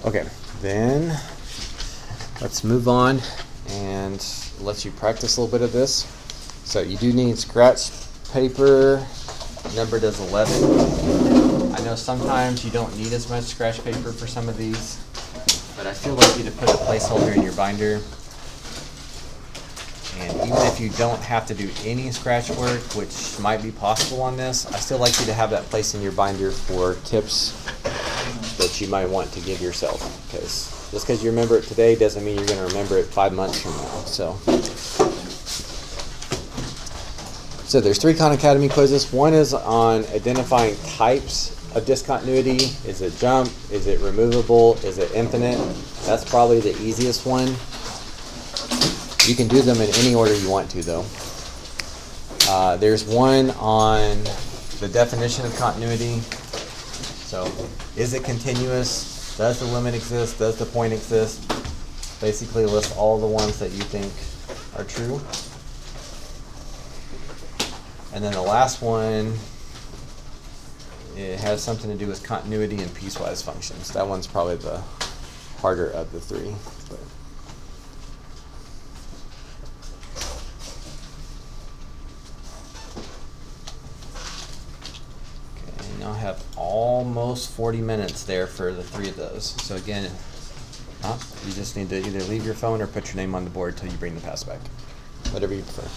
Okay, then let's move on and let you practice a little bit of this. So you do need scratch paper, numbered as 11. I know sometimes you don't need as much scratch paper for some of these, but I still like you to put a placeholder in your binder. And even if you don't have to do any scratch work, which might be possible on this, I still like you to have that place in your binder for tips that you might want to give yourself. Because just because you remember it today doesn't mean you're going to remember it 5 months from now. So there's 3 Khan Academy quizzes. One is on identifying types of discontinuity. Is it jump? Is it removable? Is it infinite? That's probably the easiest one. You can do them in any order you want to, though. There's one on the definition of continuity. So, is it continuous? Does the limit exist? Does the point exist? Basically list all the ones that you think are true. And then the last one, it has something to do with continuity and piecewise functions. That one's probably the harder of the 3. But okay, now I have almost 40 minutes there for the 3 of those. So again, you just need to either leave your phone or put your name on the board till you bring the pass back. Whatever you prefer.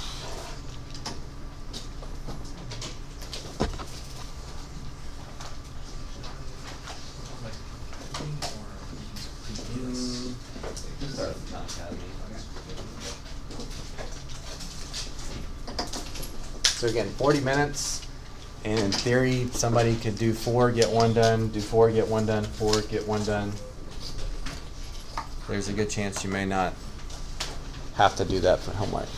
So again, 40 minutes, and in theory, somebody could do 4, get 1 done, do 4, get 1 done, 4, get 1 done. There's a good chance you may not have to do that for homework.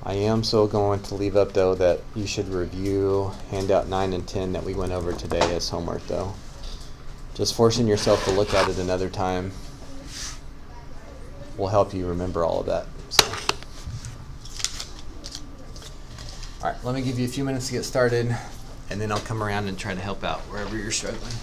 I am so going to leave up, though, that you should review handout 9 and 10 that we went over today as homework, though. Just forcing yourself to look at it another time will help you remember all of that. So. All right, let me give you a few minutes to get started, and then I'll come around and try to help out wherever you're struggling.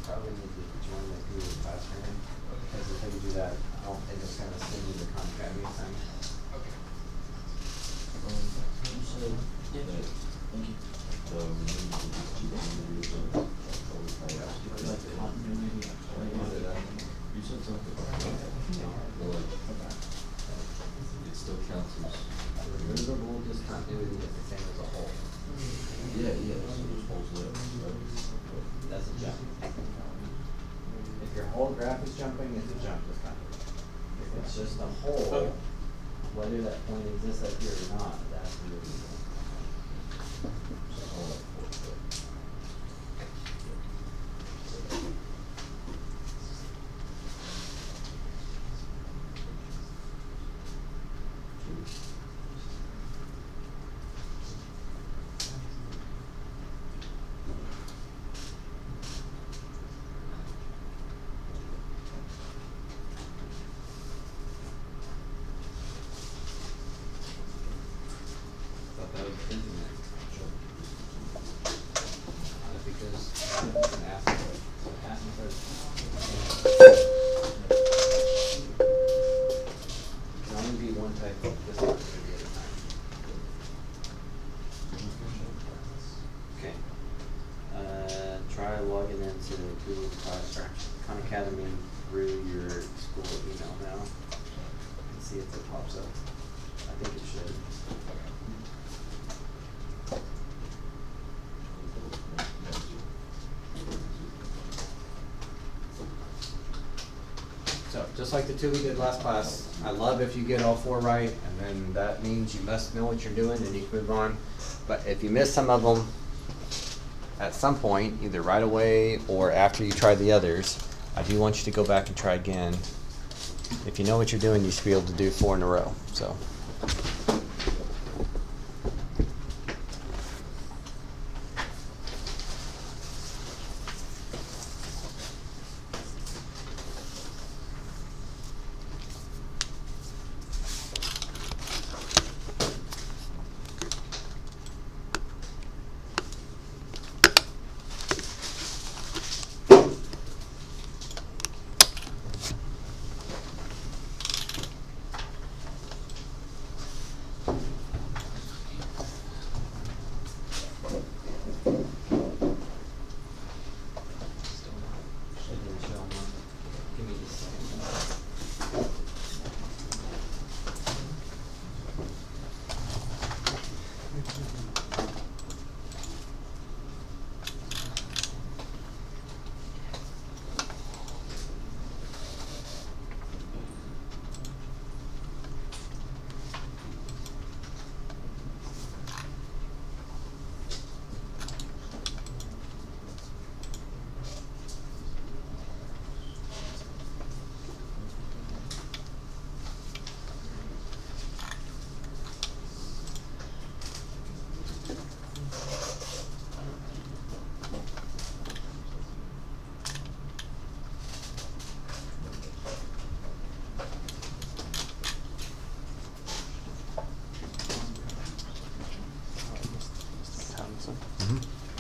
Probably need to join the Google Classroom, because if you do that, it's just gonna send you the Khan Academy assignment. Okay. Thank you. Like the continuity. You said something. It still counts as. Removable discontinuity is the same as a whole. Yeah, so there's holes there. That's a jump. If your whole graph is jumping, it's a jump discontinuity. If it's just a hole, whether that point exists up here or not, that's removable. Thought that was printing it. Because it's an asteroid. So asteroid can only be one type of discontinuity at a time. Okay. Try logging into Google Khan Academy through your school email now and see if it pops up. I think it should. So, just like the two we did last class, I love if you get all 4 right, and then that means you must know what you're doing and you can move on. But if you miss some of them, at some point, either right away or after you try the others, I do want you to go back and try again. If you know what you're doing, you should be able to do 4 in a row. So.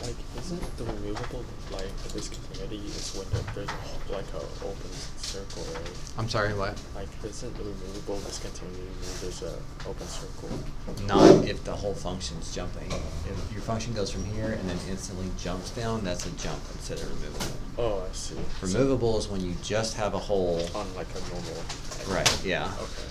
Like, isn't the removable, like, the discontinuity is when there's like a open circle, right? I'm sorry, what? Like, isn't the removable discontinuity when there's a open circle? Not if the whole function's jumping. If your function goes from here and then instantly jumps down, that's a jump instead of removable. Oh, I see. Removable is when you just have a hole. On like a normal. Right, yeah. Okay.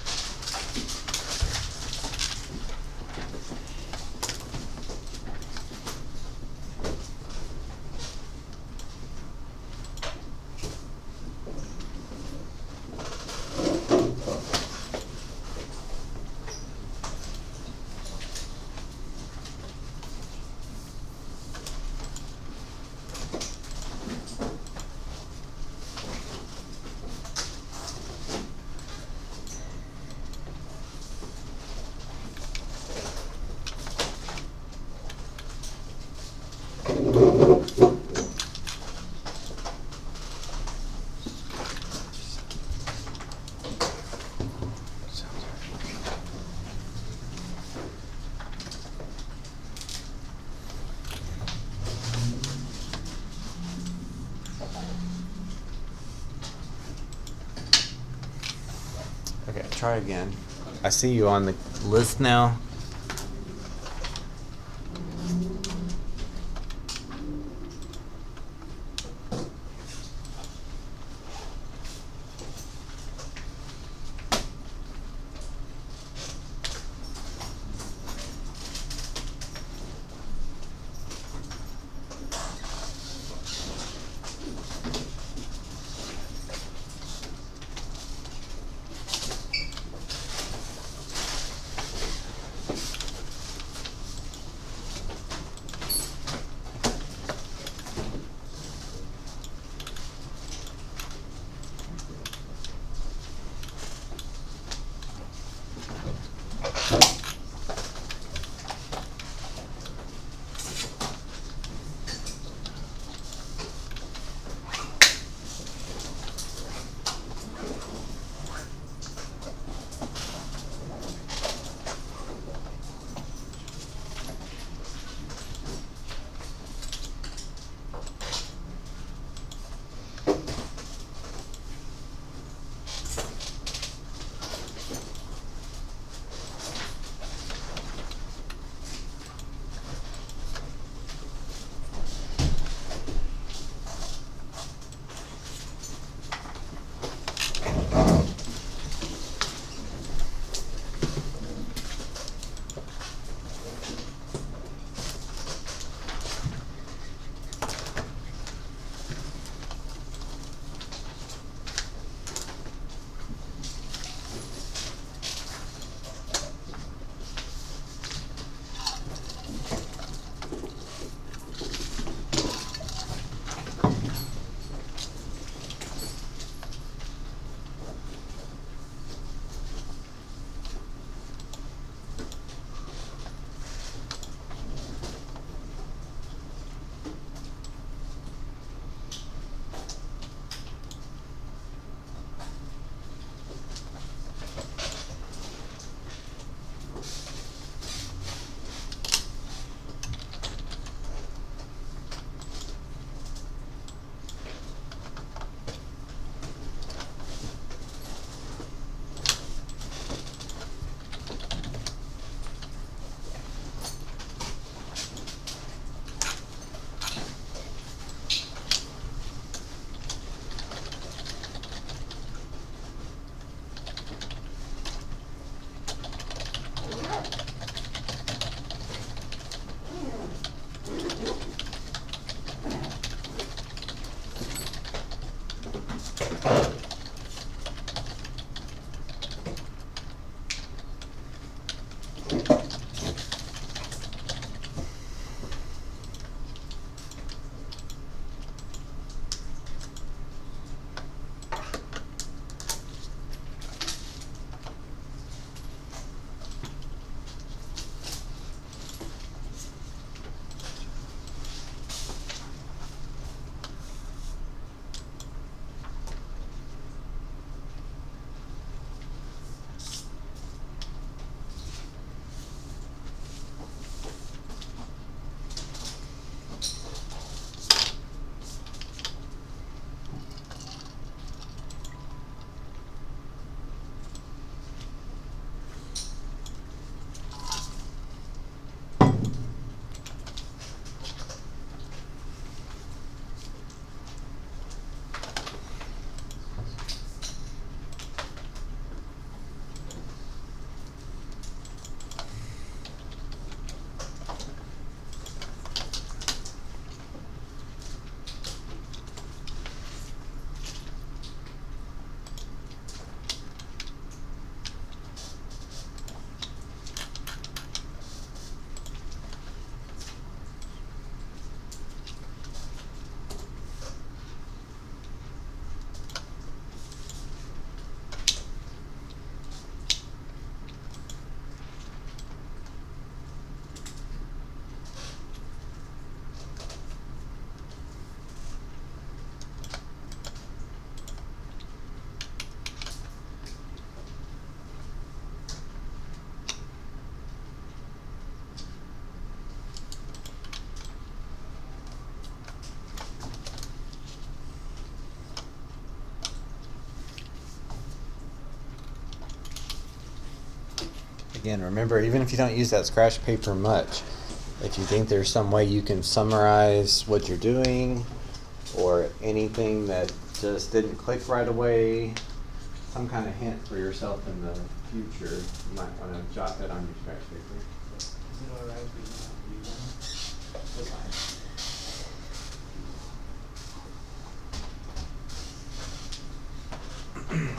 try again. I see you on the list now. again, remember, even if you don't use that scratch paper much, if you think there's some way you can summarize what you're doing or anything that just didn't click right away, some kind of hint for yourself in the future, you might want to jot that on your scratch paper. Is it alright if we not use them? That's fine.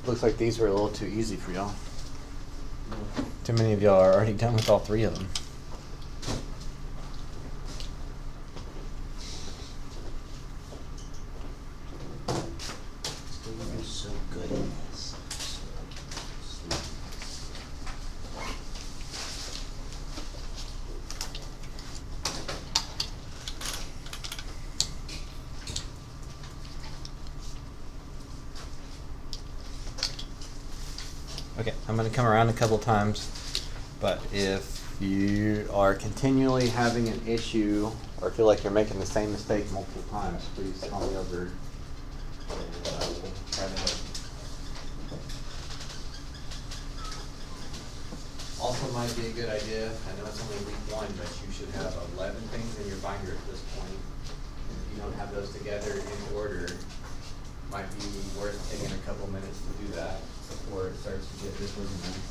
Looks like these were a little too easy for y'all. Too many of y'all are already done with all 3 of them. You're so good at this. Okay, I'm going to come around a couple times, but if you are continually having an issue or feel like you're making the same mistake multiple times, please call me over and we'll try to help. Also might be a good idea, I know it's only week 1, but you should have 11 things in your binder at this point. If you don't have those together in order, might be worth taking a couple minutes to do that before it starts to get disorganized.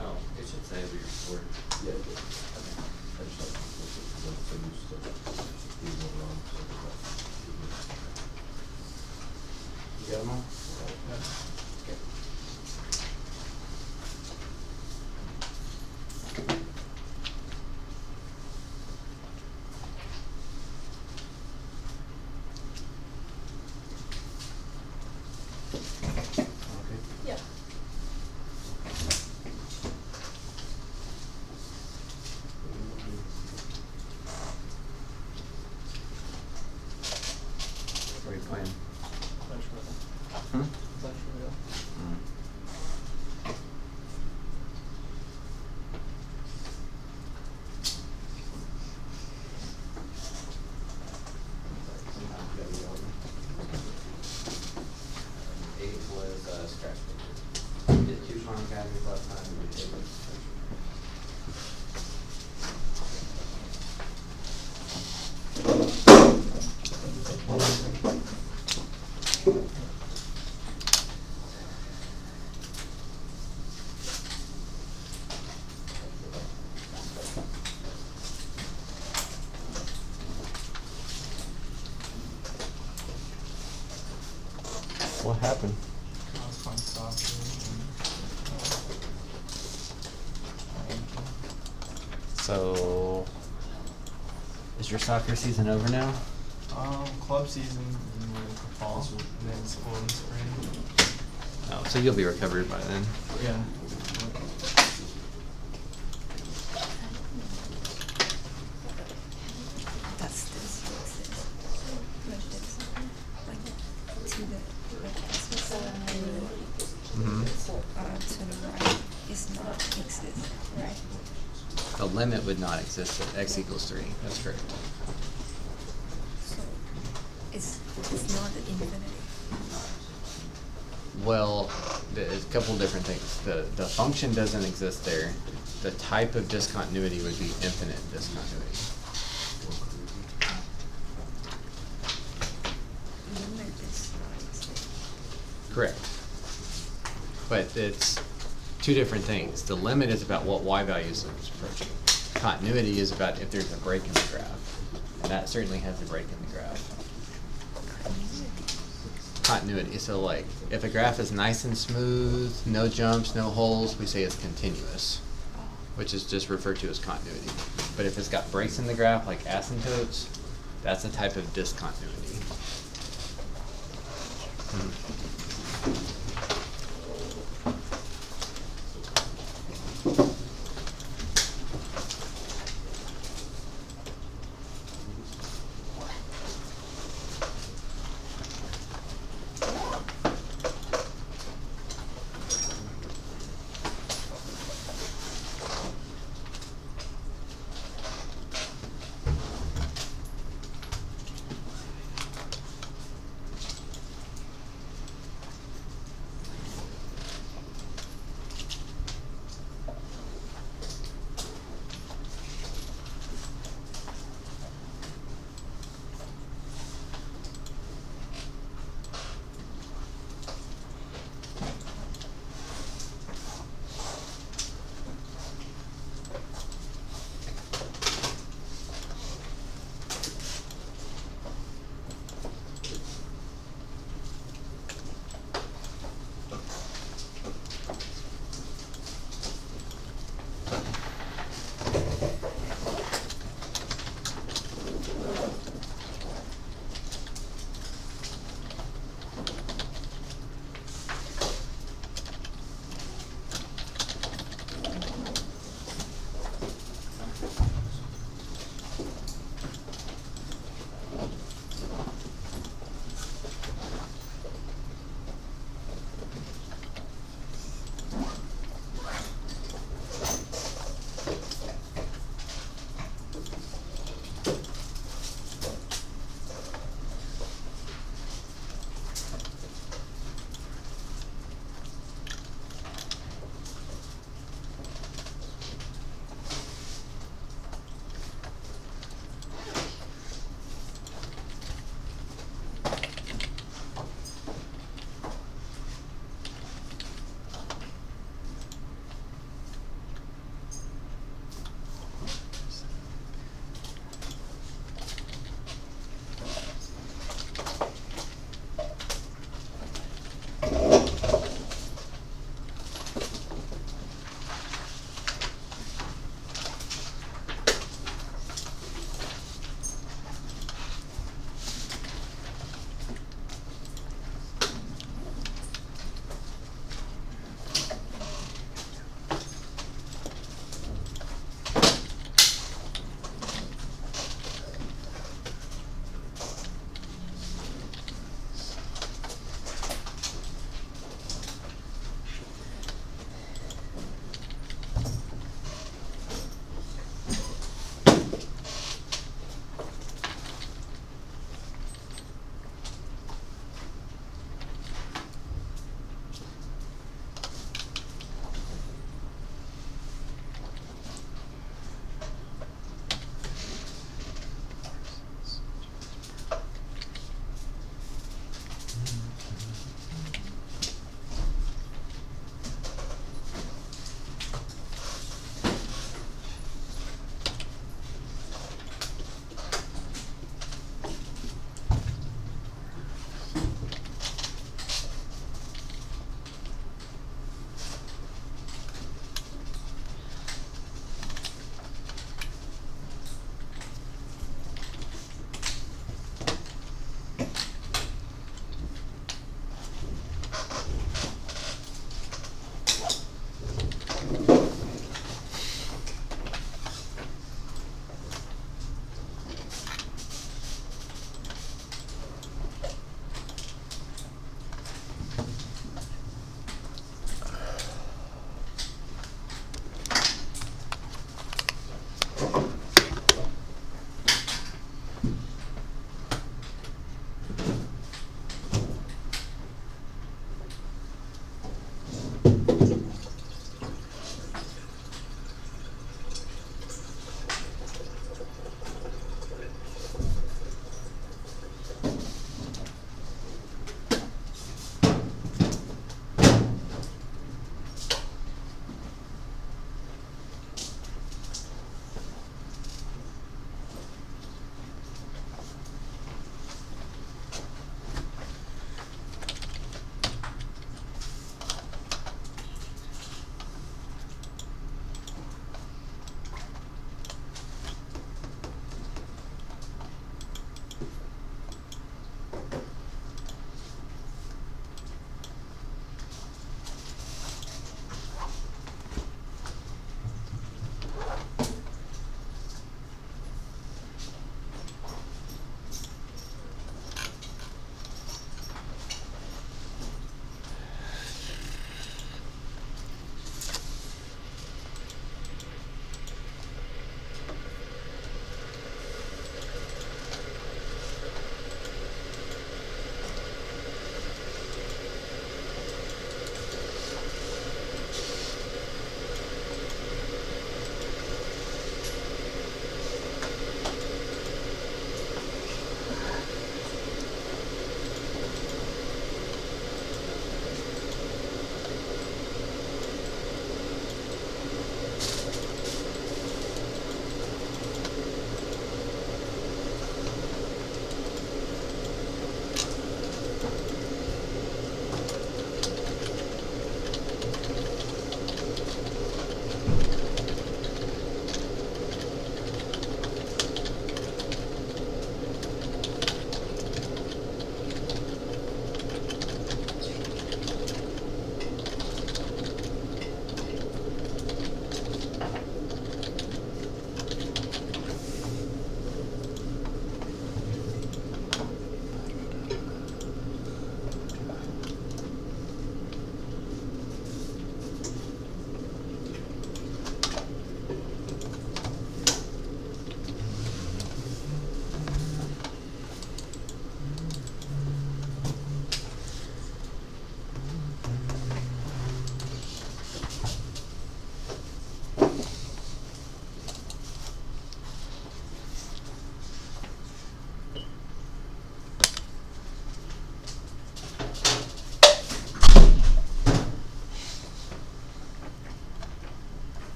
Oh, it should say where you're stored. You got them all? Okay. Yeah. What are you playing? Clash Royale. Hmm? Clash Royale. Sometimes you gotta go over. 8 was scratch paper. We did 2 Sean Academies last time. We did 8 was scratch paper. What happened? I was playing soccer So, is your soccer season over now? club season in fall, and then school in spring. Oh, so you'll be recovered by then. Yeah. That's this. Like to the Mm-hmm. to the right is not exist, right? The limit would not exist at x equals 3. That's correct. So it's not the infinity. Well, there's a couple different things. The function doesn't exist there. The type of discontinuity would be infinite discontinuity. Limit is not exist. Correct. But it's 2 different things. The limit is about what y values it's approaching. Continuity is about if there's a break in the graph. And that certainly has a break in the graph. Continuity. So like, if a graph is nice and smooth, no jumps, no holes, we say it's continuous, which is just referred to as continuity. But if it's got breaks in the graph, like asymptotes, that's a type of discontinuity.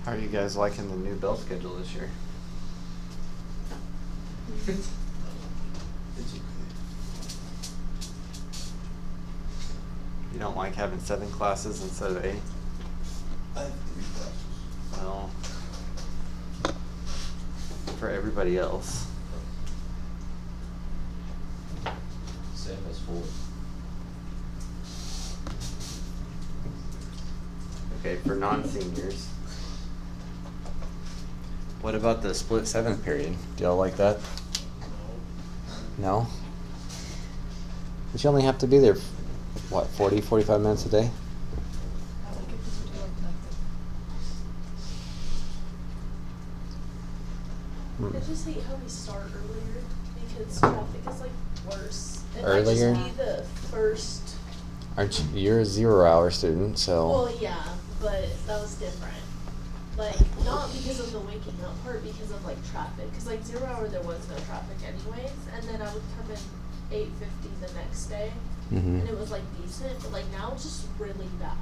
How are you guys liking the new bell schedule this year? You don't like having 7 classes instead of 8? I have 3 classes. Well, for everybody else. Sam has 4. Okay, for non-seniors. What about the split 7th period? Do y'all like that? No? But you only have to be there, what, 40, 45 minutes a day? I like it because we do like nothing. I just hate how we start earlier because traffic is like worse. It Earlier? might just be the first. Aren't you, you're a 0-hour student, so. Well, yeah, but that was different. Like, not because of the waking up part, because of like traffic. Because like 0 hour, there was no traffic anyways, and then I would come in 8:50 the next day, Mhm. and it was like decent. But like now, it's just really bad.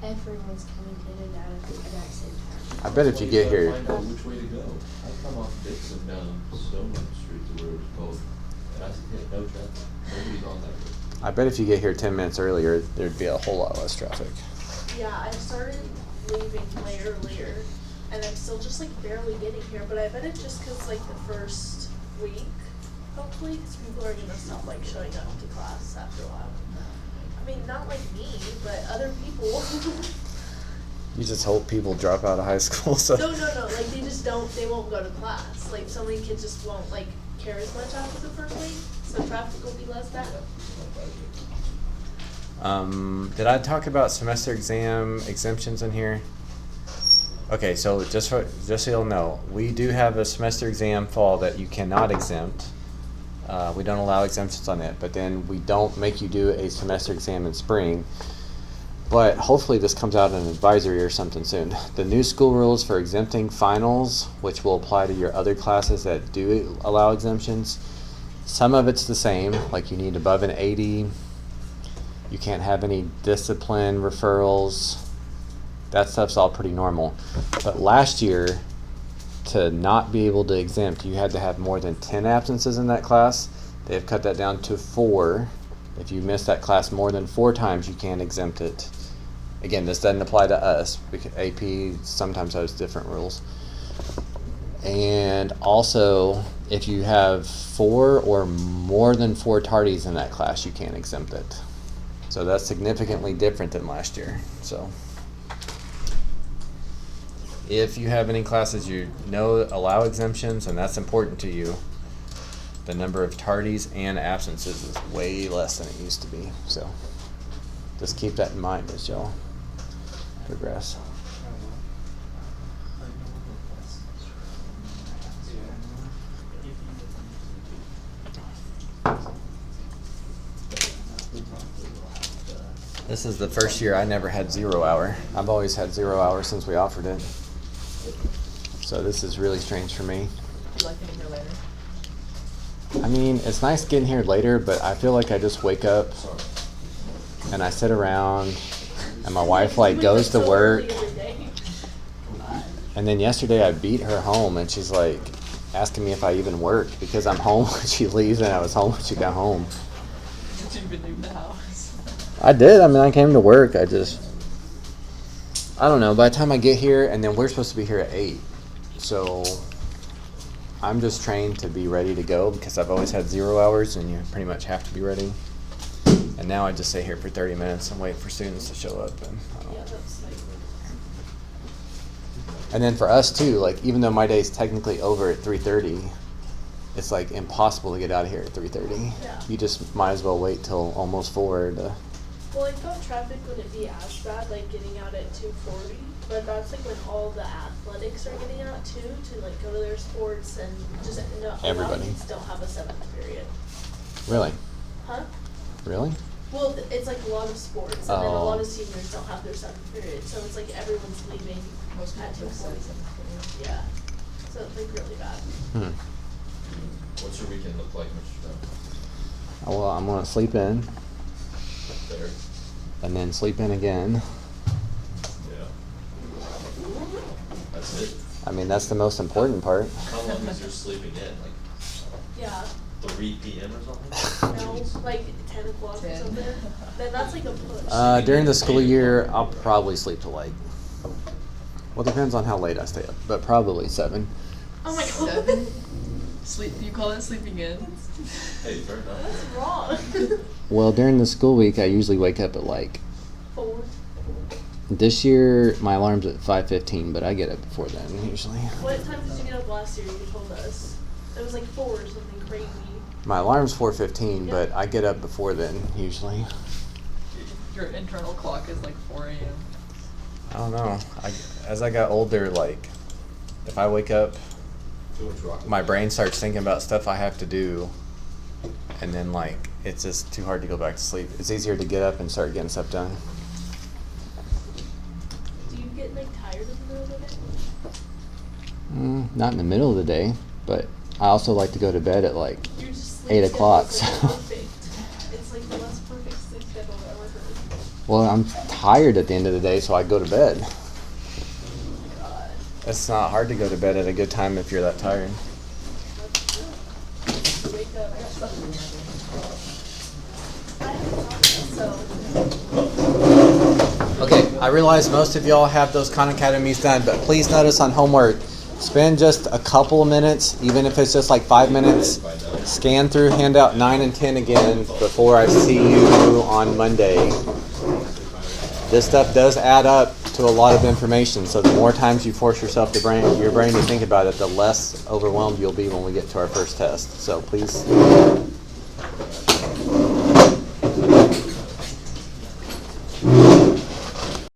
Everyone's coming in and out of the exact same time. I bet if you get here, Find out which way to go. I come off Dixon down Stoneman Street to where it was called, and I hit no traffic. Nobody's on that road. I bet if you get here 10 minutes earlier, there'd be a whole lot less traffic. Yeah, I started leaving way earlier, and I'm still just like barely getting here. But I bet it's just because like the first week, hopefully, because people are gonna stop like showing up to class after a while. I mean, not like me, but other people. You just hope people drop out of high school, so. No, like they just they won't go to class. Like so many kids just won't like care as much after the first week, so traffic will be less bad. Did I talk about semester exam exemptions in here? Okay, so just so you'll know, we do have a semester exam fall that you cannot exempt. We don't allow exemptions on it, but then we don't make you do a semester exam in spring. But hopefully this comes out in an advisory or something soon. The new school rules for exempting finals, which will apply to your other classes that do allow exemptions. Some of it's the same, like you need above an 80. You can't have any discipline referrals. That stuff's all pretty normal. But last year, to not be able to exempt, you had to have more than 10 absences in that class. They've cut that down to 4. If you miss that class more than 4 times, you can't exempt it. Again, this doesn't apply to us because AP sometimes has different rules. And also, if you have 4 or more than 4 tardies in that class, you can't exempt it. So that's significantly different than last year. So if you have any classes you know allow exemptions and that's important to you, the number of tardies and absences is way less than it used to be. So just keep that in mind as y'all progress. This is the first year I never had 0 hour. I've always had 0 hour since we offered it. So this is really strange for me. You like getting here later? I mean, it's nice getting here later, but I feel like I just wake up and I sit around and my wife like goes to work. And then yesterday I beat her home and she's like asking me if I even work because I'm home when she leaves and I was home when she got home. Did you even leave the house? I did. I mean, I came to work. I don't know. By the time I get here, and then we're supposed to be here at 8. So I'm just trained to be ready to go because I've always had 0 hours and you pretty much have to be ready. And now I just stay here for 30 minutes and wait for students to show up. And I don't Yeah, that's like. And then for us too, like even though my day's technically over at 3:30, it's like impossible to get out of here at 3:30. Yeah. You just might as well wait till almost 4 to. Well, I thought traffic wouldn't be as bad, like getting out at 2:40, but that's like when all the athletics are getting out too, to like go to their sports and just no, a lot of Everybody. kids don't have a 7th period. Really? Huh? Really? Well, it's like a lot of sports, and then a Oh. lot of seniors don't have their 7th period, so it's like everyone's leaving Most at people 2:40. say Yeah. So it's like really bad. What's your weekend look like, Mr. Brown? Well, I'm gonna sleep in Better? and then sleep in again. Yeah. That's it? I mean, that's the most important part. How long is your sleeping in? Like Yeah. 3 p.m. or something? No, like 10 o'clock or 10. something. Then that's like a push. During the school year, I'll probably sleep till like. Well, depends on how late I stay up, but probably 7. Oh my god. 7? Sleep, you call it sleeping in? Hey, fair enough. That's wrong. Well, during the school week, I usually wake up at like. 4. This year, my alarm's at 5:15, but I get up before then usually. What time did you get up last year? You told us. It was like 4 or something crazy. My alarm's 4:15, but I get up before then usually. Your internal clock is like 4 a.m. I don't know. As I got older, like, if I wake up, Too much rocket my science. brain starts thinking about stuff I have to do, and then like it's just too hard to go back to sleep. It's easier to get up and start getting stuff done. Do you get like tired in the middle of the day? Not in the middle of the day, but I also like to go to bed at like You're just 8 sleep o'clock. schedule's, So. like, perfect. It's like the most perfect sleep schedule I've ever heard. Well, I'm tired at the end of the day, so I go to bed. God. It's not hard to go to bed at a good time if you're that tired. That's true. You wake up. I got stuff in there. I haven't talked so. Okay, I realize most of y'all have those Khan Academies done, but please notice on homework, spend just a couple of minutes, even if it's just like 5 minutes, scan through handout 9 and 10 again before I see you on Monday. This stuff does add up to a lot of information, so the more times you force your brain to think about it, the less overwhelmed you'll be when we get to our first test. So please